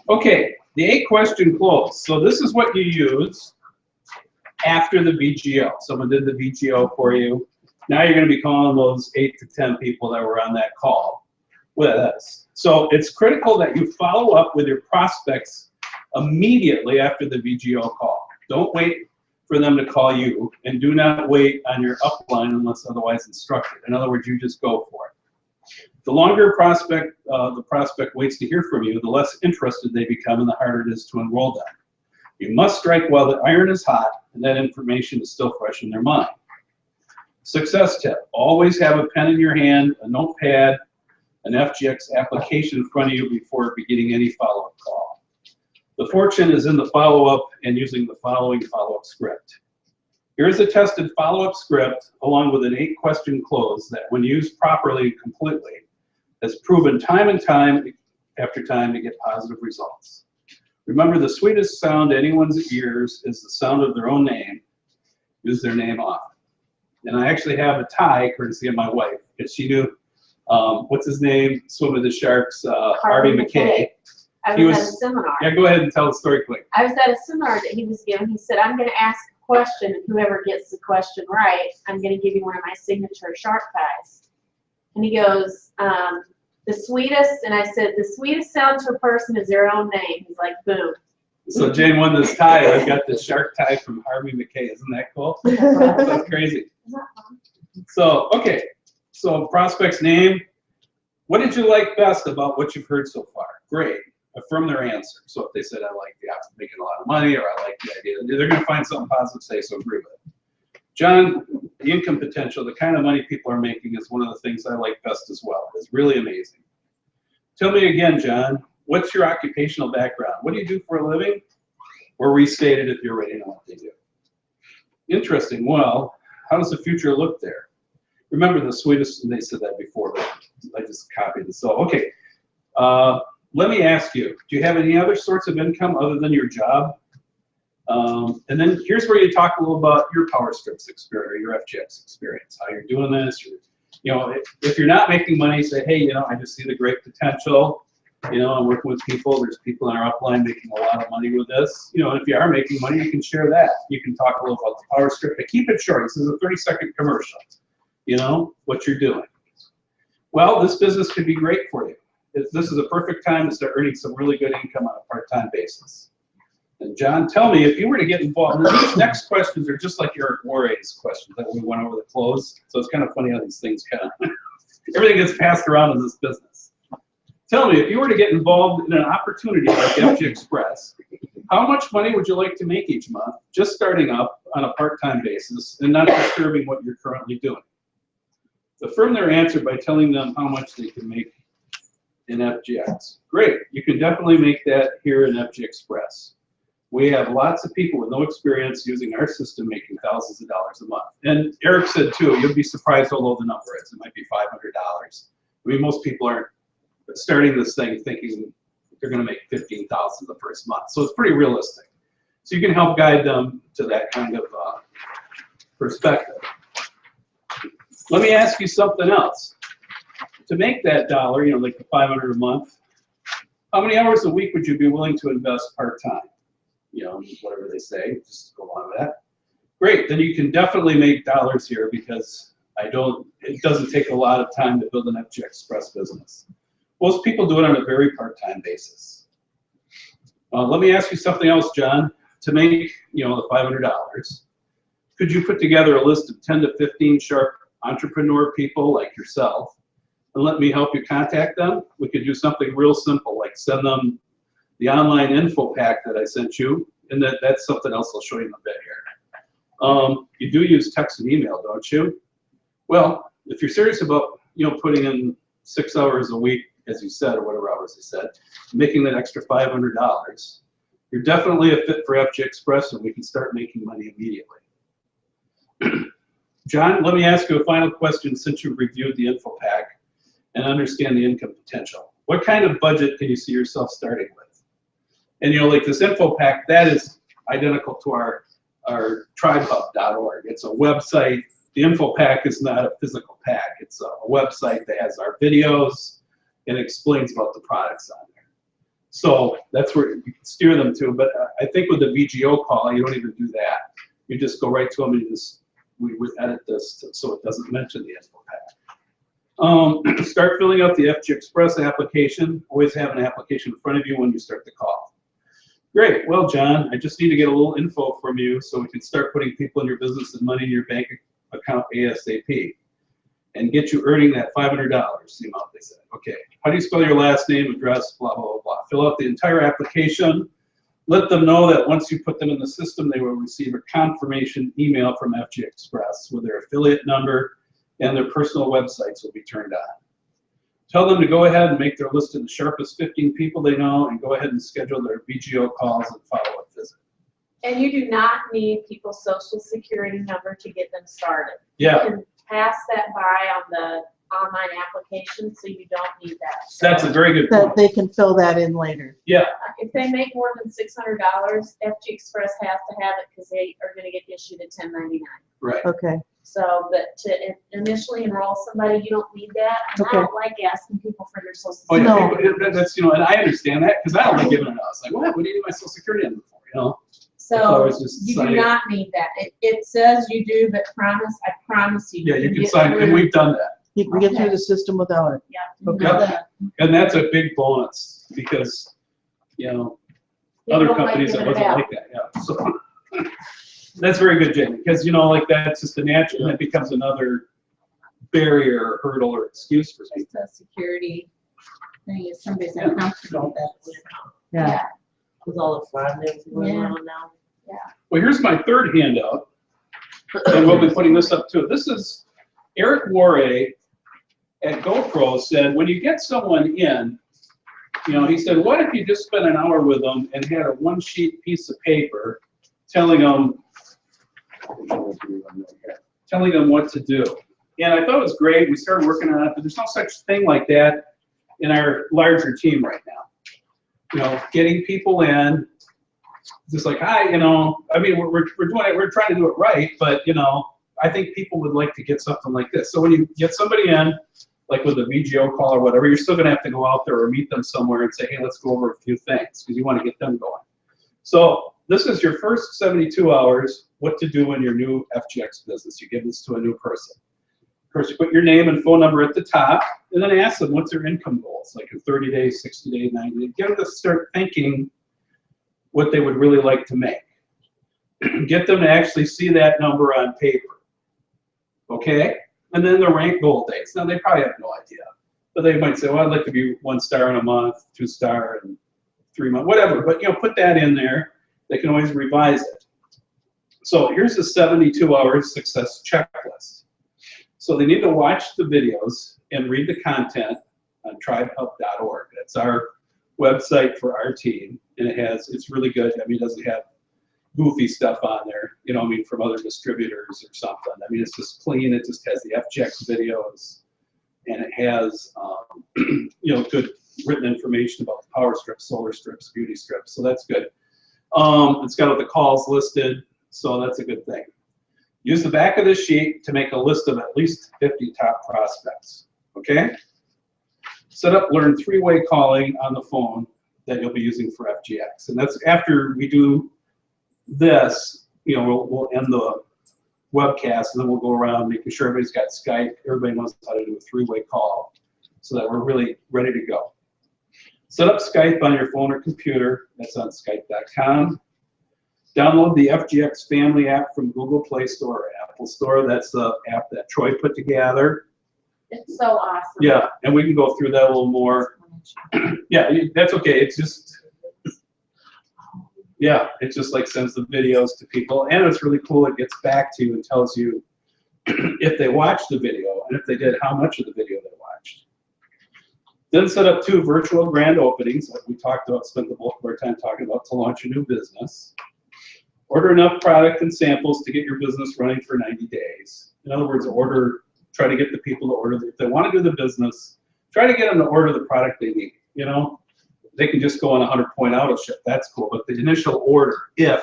Okay, the 8-question close. So this is what you use after the VGO. Someone did the VGO for you. Now you're going to be calling those 8 to 10 people that were on that call with us. So it's critical that you follow up with your prospects immediately after the VGO call. Don't wait for them to call you, and do not wait on your upline unless otherwise instructed. In other words, you just go for it. The longer the prospect waits to hear from you, the less interested they become and the harder it is to enroll them. You must strike while the iron is hot and that information is still fresh in their mind. Success tip: always have a pen in your hand, a notepad, an FGX application in front of you before beginning any follow-up call. The fortune is in the follow-up and using the following follow-up script. Here's a tested follow-up script along with an 8-question close that, when used properly and completely, has proven time and time after time to get positive results. Remember, the sweetest sound to anyone's ears is the sound of their own name. Use their name often. And I actually have a tie, courtesy of my wife, because she knew, what's his name, swim with the sharks, Harvey McKay. I He was at was- a seminar. Yeah, go ahead and tell the story quick. I was at a seminar that he was giving. He said, I'm going to ask a question, and whoever gets the question right, I'm going to give you one of my signature shark ties. And he goes, the sweetest, and I said, the sweetest sound to a person is their own name. He's like, boom. So Jane won this tie. I've got this shark tie from Harvey McKay. Isn't that cool? That's crazy. So, okay. So prospect's name. What did you like best about what you've heard so far? Great. Affirm their answer. So if they said, I like the option of making a lot of money, or I like the idea, they're going to find something positive to say, so agree with it. John, the income potential, the kind of money people are making is one of the things I like best as well. It's really amazing. Tell me again, John, what's your occupational background? What do you do for a living? Or restate it if you're ready to know what they do. Interesting. Well, how does the future look there? Remember the sweetest, and they said that before, but I just copied this. So, okay. Let me ask you, do you have any other sorts of income other than your job? And then here's where you talk a little about your Power Strips experience, or your FGX experience, how you're doing this. You know, if you're not making money, say, hey, you know, I just see the great potential. You know, I'm working with people. There's people in our upline making a lot of money with this. You know, and if you are making money, you can share that. You can talk a little about the Power Strip, but keep it short. This is a 30-second commercial. You know, what you're doing. Well, this business could be great for you. This is a perfect time to start earning some really good income on a part-time basis. And John, tell me, if you were to get involved, and these next questions are just like Eric Warre's questions that we went over the close. So it's kind of funny how these things kind of, everything gets passed around in this business. Tell me, if you were to get involved in an opportunity like FG Express, how much money would you like to make each month, just starting up on a part-time basis and not disturbing what you're currently doing? Affirm their answer by telling them how much they can make in FGX. Great, you can definitely make that here in FG Express. We have lots of people with no experience using our system making thousands of dollars a month. And Eric said too, you'll be surprised how low the number is. It might be $500. I mean, most people aren't starting this thing thinking they're going to make $15,000 the first month. So it's pretty realistic. So you can help guide them to that kind of perspective. Let me ask you something else. To make that dollar, you know, like the $500 a month, how many hours a week would you be willing to invest part-time? You know, whatever they say, just go on with that. Great, then you can definitely make dollars here because it doesn't take a lot of time to build an FG Express business. Most people do it on a very part-time basis. Let me ask you something else, John. To make, you know, the $500, could you put together a list of 10 to 15 sharp entrepreneur people like yourself and let me help you contact them? We could do something real simple, like send them the online info pack that I sent you, and that's something else I'll show you in a bit here. You do use text and email, don't you? Well, if you're serious about putting in 6 hours a week, as you said, or whatever hours you said, making that extra $500, you're definitely a fit for FG Express, and we can start making money immediately. John, let me ask you a final question since you've reviewed the info pack and understand the income potential. What kind of budget can you see yourself starting with? And like this info pack, that is identical to our tribehub.org. It's a website. The info pack is not a physical pack. It's a website that has our videos and explains about the products on there. So that's where you can steer them to. But I think with the VGO call, you don't even do that. You just go right to them and we edit this so it doesn't mention the info pack. Start filling out the FG Express application. Always have an application in front of you when you start the call. Great. Well, John, I just need to get a little info from you so we can start putting people in your business and money in your bank account ASAP and get you earning that $500, the amount they said. Okay. How do you spell your last name, address, blah, blah, blah, blah. Fill out the entire application. Let them know that once you put them in the system, they will receive a confirmation email from FG Express with their affiliate number and their personal websites will be turned on. Tell them to go ahead and make their list of the sharpest 15 people they know and go ahead and schedule their VGO calls and follow-up visit. And you do not need people's social security number to get them started. Yeah. You can pass that by on the online application, so you don't need that. That's a very good point. That they can fill that in later. Yeah. If they make more than $600, FG Express has to have it because they are going to get issued a 1099. Right. Okay. So, but to initially enroll somebody, you don't need that. And Okay. I don't like asking people for their social Oh, yeah. security. No. That's, and I understand that because I don't like giving it out. It's like, what do you need my social security number for, So it's just you sign do it. not need that. It says you do, but I promise you. Yeah, you can get sign, and through. we've done that. You can get through the system without it. Yeah. Okay. know that. And that's a big bonus because, People other don't like companies that giving it wasn't out. like that, yeah. So that's very good, Jamie, because that's just a natural, and it becomes another barrier, or hurdle, or excuse for people. Just a security thing, if somebody's Yeah. uncomfortable with that. Yeah. With all the fraud things going Yeah. on now. Well, here's my third handout, and we'll be putting this up too. This is Eric Warre at GoPro said, when you get someone in, he said, what if you just spent an hour with them and had a one-sheet piece of paper telling them what to do? And I thought it was great. We started working on it, but there's no such thing like that in our larger team right now. Getting people in, just like, hi, I mean, we're doing it, we're trying to do it right, but, I think people would like to get something like this. So when you get somebody in, like with a VGO call or whatever, you're still going to have to go out there or meet them somewhere and say, hey, let's go over a few things because you want to get them going. So this is your first 72 hours, what to do in your new FGX business. You give this to a new person. Of course, you put your name and phone number at the top and then ask them what's their income goals, like in 30 days, 60 days, 90 days. Get them to start thinking what they would really like to make. Get them to actually see that number on paper. Okay? And then the rank goal dates. Now, they probably have no idea. But they might say, well, I'd like to be 1 star in a month, 2 star in 3 months, whatever. But, put that in there. They can always revise it. So here's the 72-hour success checklist. So they need to watch the videos and read the content on tribehub.org. That's our website for our team. And it's really good. I mean, it doesn't have goofy stuff on there, from other distributors or something. I mean, it's just clean. It just has the FGX videos, and it has, good written information about the power strips, solar strips, beauty strips. So that's good. It's got all the calls listed, so that's a good thing. Use the back of this sheet to make a list of at least 50 top prospects. Okay? Set up, learn 3-way calling on the phone that you'll be using for FGX, and that's after we do this, we'll end the webcast and then we'll go around making sure everybody's got Skype, everybody knows how to do a 3-way call so that we're really ready to go. Set up Skype on your phone or computer. That's on Skype.com. Download the FGX Family app from Google Play Store or Apple Store. That's the app that Troy put together. It's so awesome. Yeah, and we can go through that a little more. Yeah, that's okay. It's just, yeah, it just like sends the videos to people, and it's really cool. It gets back to you and tells you if they watched the video and if they did, how much of the video they Then set up 2 virtual grand openings, like we talked about, spent the bulk of our time talking about, to launch a new business. Order enough product and samples to get your business running for 90 days. In other words, try to get the people to order. If they want to do the business, try to get them to order the product they need. You know, they can just go on a 100-point auto ship. That's cool. But the initial order, if,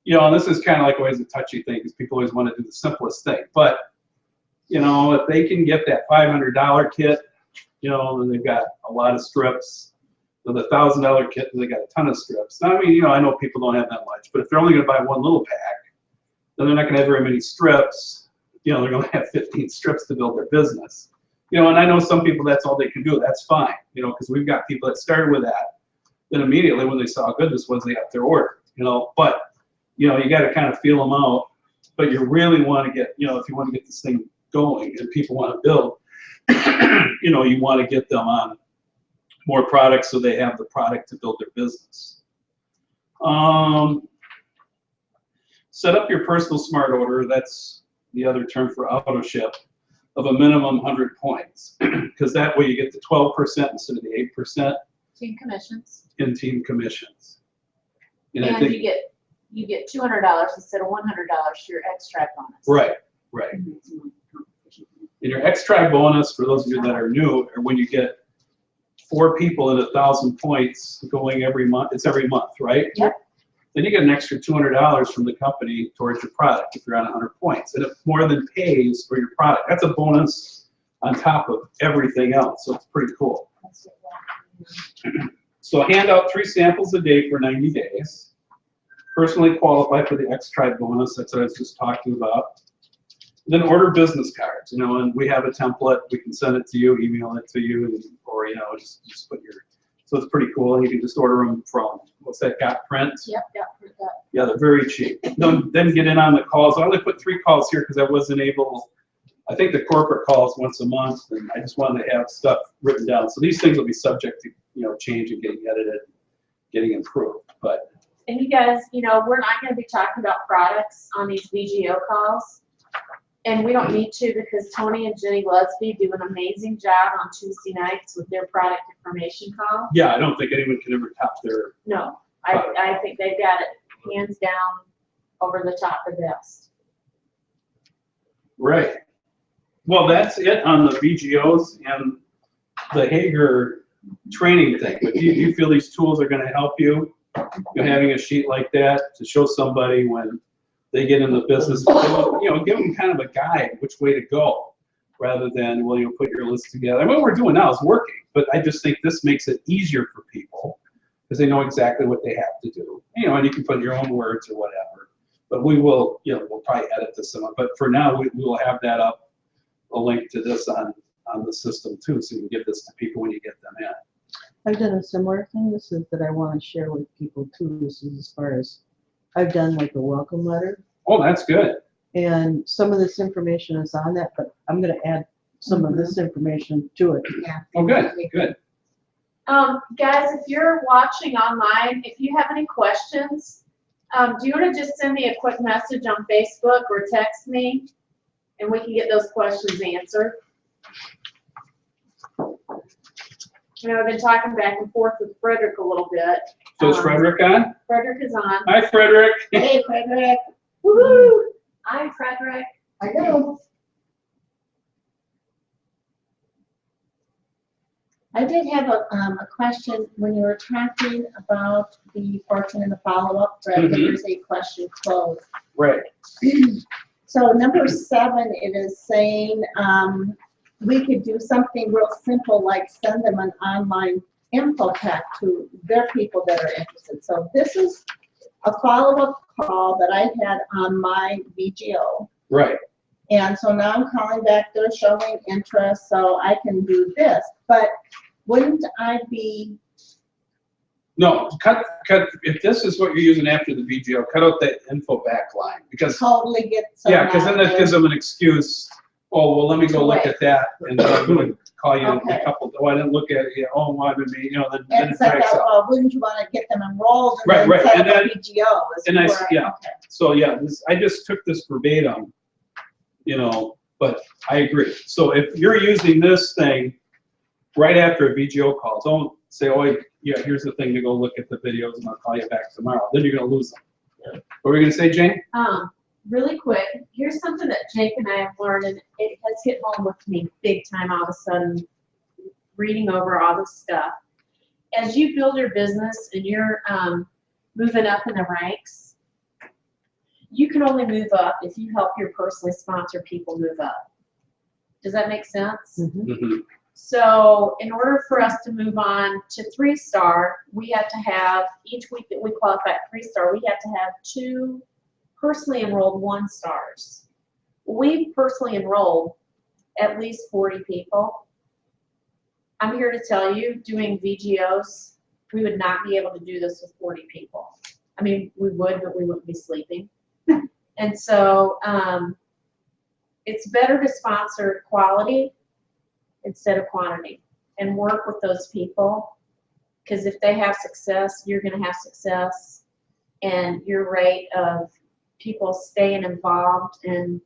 you know, and this is kind of like always a touchy thing because people always want to do the simplest thing. But, you know, if they can get that $500 kit, you know, then they've got a lot of strips. With a $1,000 kit, they got a ton of strips. Now, I mean, you know, I know people don't have that much, but if they're only going to buy one little pack, then they're not going to have very many strips. You know, they're going to have 15 strips to build their business. You know, and I know some people, that's all they can do. That's fine, you know, because we've got people that started with that. Then immediately when they saw how good this was, they upped their order, you know. But, you know, you got to kind of feel them out. But you really want to get, you know, if you want to get this thing going and people want to build, you know, you want to get them on more products so they have the product to build their business. Set up your personal smart order. That's the other term for auto ship, of a minimum 100 points, because that way you get the 12% instead of the 8% Team commissions. in team commissions. And I And think, you get $200 instead of $100 for your extra bonus. right, right. In your extra bonus, for those of you that are new, or when you get 4 people at 1,000 points going every month, it's every month, right? Yep. Then you get an extra $200 from the company towards your product if you're on 100 points. And it more than pays for your product. That's a bonus on top of everything else, so it's pretty cool. So hand out 3 samples a day for 90 days. Personally qualify for the X-Tribe bonus, that's what I was just talking about. Then order business cards, you know, and we have a template. We can send it to you, email it to you, or, you know, just put your, so it's pretty cool. And you can just order them from, what's that, Got Print? Yep. Yeah, they're very cheap. Then get in on the calls. I only put 3 calls here because I wasn't able, I think the corporate calls once a month, and I just wanted to have stuff written down. So these things will be subject to, you know, change and getting edited, getting improved. But And you guys, you know, we're not going to be talking about products on these VGO calls. And we don't need to because Tony and Jenny Lusby do an amazing job on Tuesday nights with their product information call. yeah, I don't think anyone can ever top their. No, I think they've got it hands down over the top the best. Right. Well, that's it on the VGOs and the Hager training thing. But do you feel these tools are going to help you? You're having a sheet like that to show somebody when they get in the business, you know, give them kind of a guide which way to go, rather than, well, you put your list together. I mean, what we're doing now is working, but I just think this makes it easier for people because they know exactly what they have to do. You know, and you can put your own words or whatever. But we will, you know, we'll probably edit this some. But for now, we will have that up, a link to this on the system too, so you can give this to people when you get them in. I've done a similar thing. This is that I want to share with people too. This is as far as I've done like a welcome letter. Oh, that's good. And some of this information is on that, but I'm going to add some of this information to it. Yeah. Oh, good, good. Guys, if you're watching online, if you have any questions, do you want to just send me a quick message on Facebook or text me, and we can get those questions answered? You know, I've been talking back and forth with Frederick a little bit. So is Frederick on? Frederick is on. Hi, Frederick. Hey, Frederick. Woohoo! I'm Frederick. I know. I did have a question when you were talking about the fortune and the follow-up, Fred, there's a question closed. Right. So number 7, it is saying we could do something real simple like send them an online info pack to their people that are interested. So this is a follow-up call that I had on my VGO. Right. And so now I'm calling back, they're showing interest, so I can do this. But wouldn't I be? No, cut. If this is what you're using after the VGO, cut out that info back line because Totally get. yeah, because then that gives them an excuse. Oh well, let me go look at that, and then I'm going to call you in a couple. Oh, I didn't look at it yet. Oh, well, I've been, you know, then And it it's like, breaks up. well, wouldn't you want to get them enrolled and Right, then right, set and up then- a VGO? and I- yeah. Okay. So yeah, I just took this verbatim, you know, but I agree. So if you're using this thing, right after a VGO call. Don't say, oh, yeah, here's the thing to go look at the videos and I'll call you back tomorrow. Then you're going to lose them. Yeah. What were you going to say, Jane? Really quick, here's something that Jake and I have learned, and it has hit home with me big time all of a sudden, reading over all this stuff. As you build your business and you're moving up in the ranks, you can only move up if you help your personally sponsored people move up. Does that make sense? Mm-hmm. So in order for us to move on to 3-star, we have to have, each week that we qualify at 3-star, we have to have 2 personally enrolled 1-stars. We personally enrolled at least 40 people. I'm here to tell you, doing VGOs, we would not be able to do this with 40 people. I mean, we would, but we wouldn't be sleeping. And so it's better to sponsor quality instead of quantity and work with those people, because if they have success, you're going to have success, and your rate of people staying involved and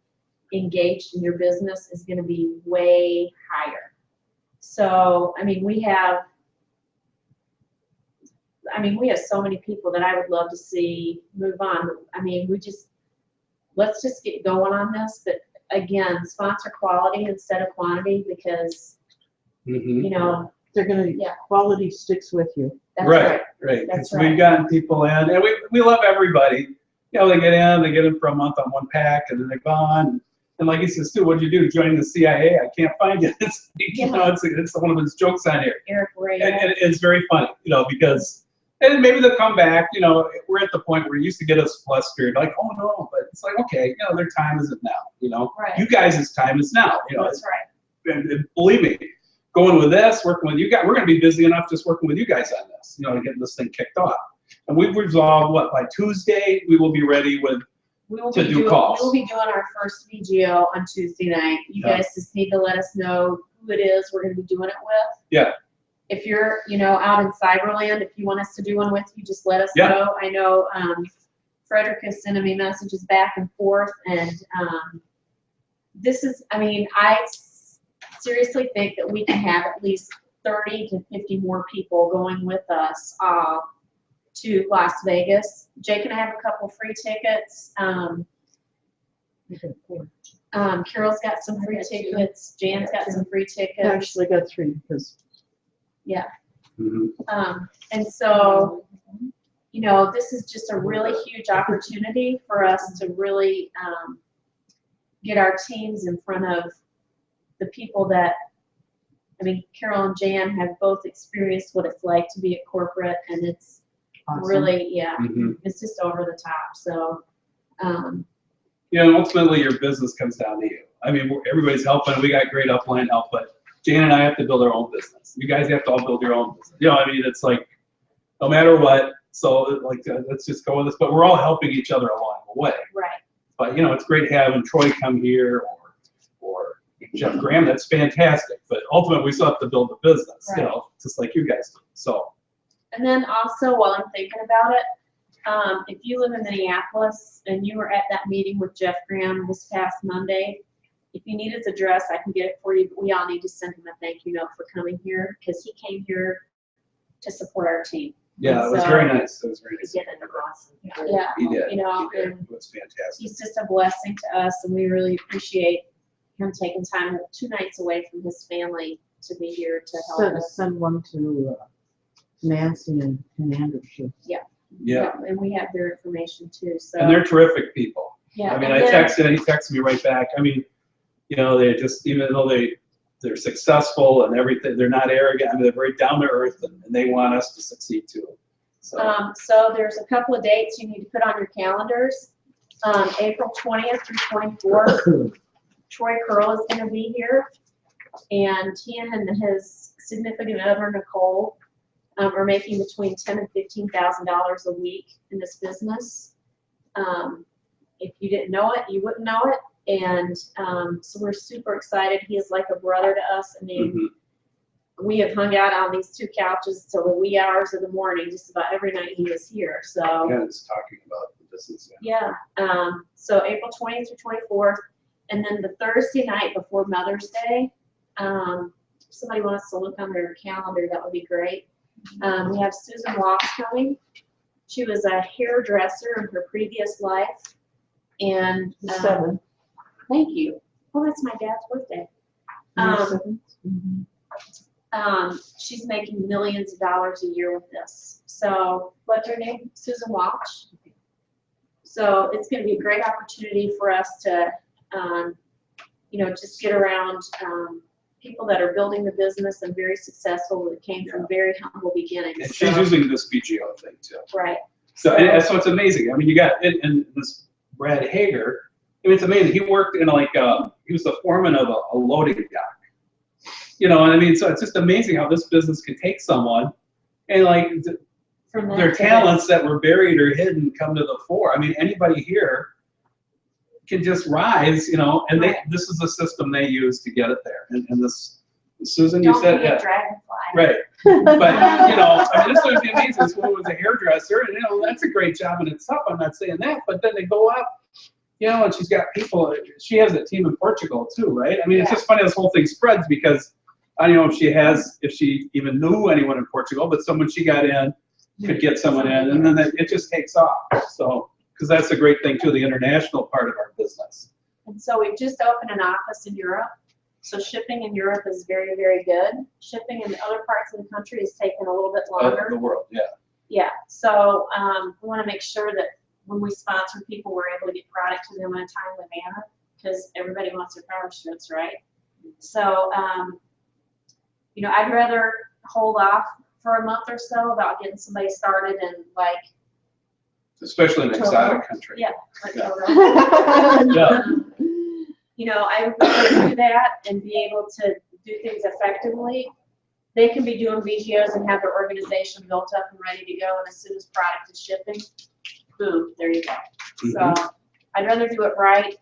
engaged in your business is going to be way higher. So, I mean, we have so many people that I would love to see move on. I mean, let's just get going on this, but again, sponsor quality instead of quantity, because, you know, They're gonna, quality sticks with you. that's Right. That's Because right. we've gotten people in, and we love everybody. You know, they get in for a month on one pack, and then they're gone. And like he says, too, what'd you do? Join the CIA? I can't find you. It's, you know, it's one of his jokes on here. Eric Ray. And it's very funny, you know, because, and maybe they'll come back, you know, we're at the point where it used to get us flustered, like, oh no, but it's like, okay, you know, their time isn't now, you know. Right. You guys' time is now, you know. That's right. And believe me, going with this, working with you guys, we're going to be busy enough just working with you guys on this, you know, to get this thing kicked off. And we've resolved, what, by Tuesday, we will be ready with, to do calls. We will be doing our first VGO on Tuesday night. You guys just need to let us know who it is we're going to be doing it with. Yeah. If you're, you know, out in Cyberland, if you want us to do one with you, just let us know. I know Frederick is sending me messages back and forth, and this is, I mean, I seriously think that we can have at least 30 to 50 more people going with us to Las Vegas. Jake and I have a couple free tickets. Carol's got some free tickets. Jan's got some free tickets. I actually got 3 because. Yeah. Mm-hmm. And so, you know, this is just a really huge opportunity for us to really get our teams in front of the people that, I mean, Carol and Jan have both experienced what it's like to be at corporate, and it's really, it's just over the top. So, you know, ultimately your business comes down to you. I mean, everybody's helping. We got great upline help, but Jan and I have to build our own business. You guys have to all build your own business. You know, I mean, it's like, no matter what, so like, let's just go with this, but we're all helping each other along the way. right. But, you know, it's great having Troy come here or Jeff Graham. That's fantastic. But ultimately, we still have to build the business, you know, just like you guys do. So. And then also, while I'm thinking about it, if you live in Minneapolis and you were at that meeting with Jeff Graham this past Monday, if you need his address, I can get it for you, but we all need to send him a thank you note for coming here, because he came here to support our team. Yeah, it was very nice. It was very nice. Yeah, He did. you know, He did. and It was fantastic. he's just a blessing to us, and we really appreciate him taking time 2 nights away from his family to be here to help us. Send one to Nancy and Andrew. Yeah. And we have their information too. So. And they're terrific people. Yeah. I mean, and he then- texted me right back. I mean, you know, they just, even though they're successful and everything, they're not arrogant. I mean, they're very down to earth, and they want us to succeed too. So. So there's a couple of dates you need to put on your calendars. April 20th through 24th, Troy Curl is going to be here, and he and his significant other, Nicole, are making between $10,000 and $15,000 a week in this business. If you didn't know it, you wouldn't know it. And so we're super excited. He is like a brother to us. I mean, we have hung out on these 2 couches till the wee hours of the morning, just about every night he was here. So Yeah, it's talking about the business. yeah. So April 20th through 24th, and then the Thursday night before Mother's Day, somebody wants to look on their calendar, that would be great. We have Susan Walks coming. She was a hairdresser in her previous life, and The 7th. thank you. Oh, that's my dad's birthday. She's making millions of dollars a year with this. So, what's her name? Susan Walsh. So it's going to be a great opportunity for us to, just get around people that are building the business and very successful that came from very humble beginnings. And she's using this BGO thing too. Right. So it's amazing. I mean, you got and this Brad Hager. I mean, it's amazing. He worked in he was the foreman of a loading dock. You know, and I mean, so it's just amazing how this business can take someone and From their talents that were buried or hidden come to the fore. I mean, anybody here can just rise, and this is the system they use to get it there. And this, Susan, you Don't said, be a yeah, dragonfly. right. But, I mean, this would be amazing. This woman was a hairdresser, and, that's a great job in itself. I'm not saying that, but then they go up, and she's got people, she has a team in Portugal too, right? I mean, it's just funny this whole thing spreads because I don't know if she even knew anyone in Portugal, but someone she got in could get someone in, and then it just takes off. So, because that's a great thing too, the international part of our business. And so we've just opened an office in Europe. So shipping in Europe is very, very good. Shipping in other parts of the country is taking a little bit longer. Of the world, yeah. Yeah, so we want to make sure that when we sponsor people, we're able to get product to them in a timely manner because everybody wants their power strips, right? So, I'd rather hold off for a month or so about getting somebody started and Especially in an exotic country. Yeah. Yeah. Yeah. I would rather do that and be able to do things effectively. They can be doing VGOs and have their organization built up and ready to go, and as soon as product is shipping, boom, there you go. So I'd rather do it right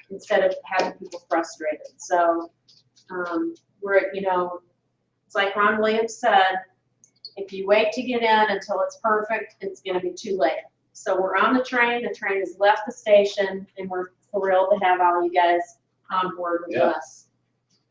instead of having people frustrated. So it's like Ron Williams said, if you wait to get in until it's perfect, it's going to be too late. So we're on the train has left the station, and we're thrilled to have all you guys on board with us.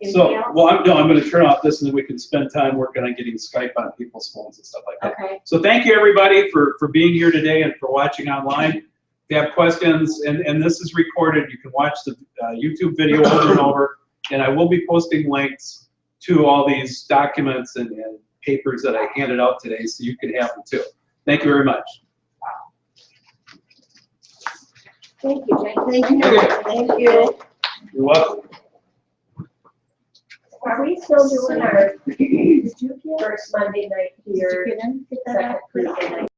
Anything else? I'm going to turn off this and then we can spend time working on getting Skype on people's phones and stuff like that. Okay. So thank you everybody for being here today and for watching online. If you have questions, and this is recorded, you can watch the YouTube video over and over, and I will be posting links to all these documents and papers that I handed out today so you can have them too. Thank you very much. Thank you, Jane. Thank you. Okay. Thank you. You're welcome. Are we still doing our Did you get? first Monday night here, Did you get in? Get that second out? Tuesday night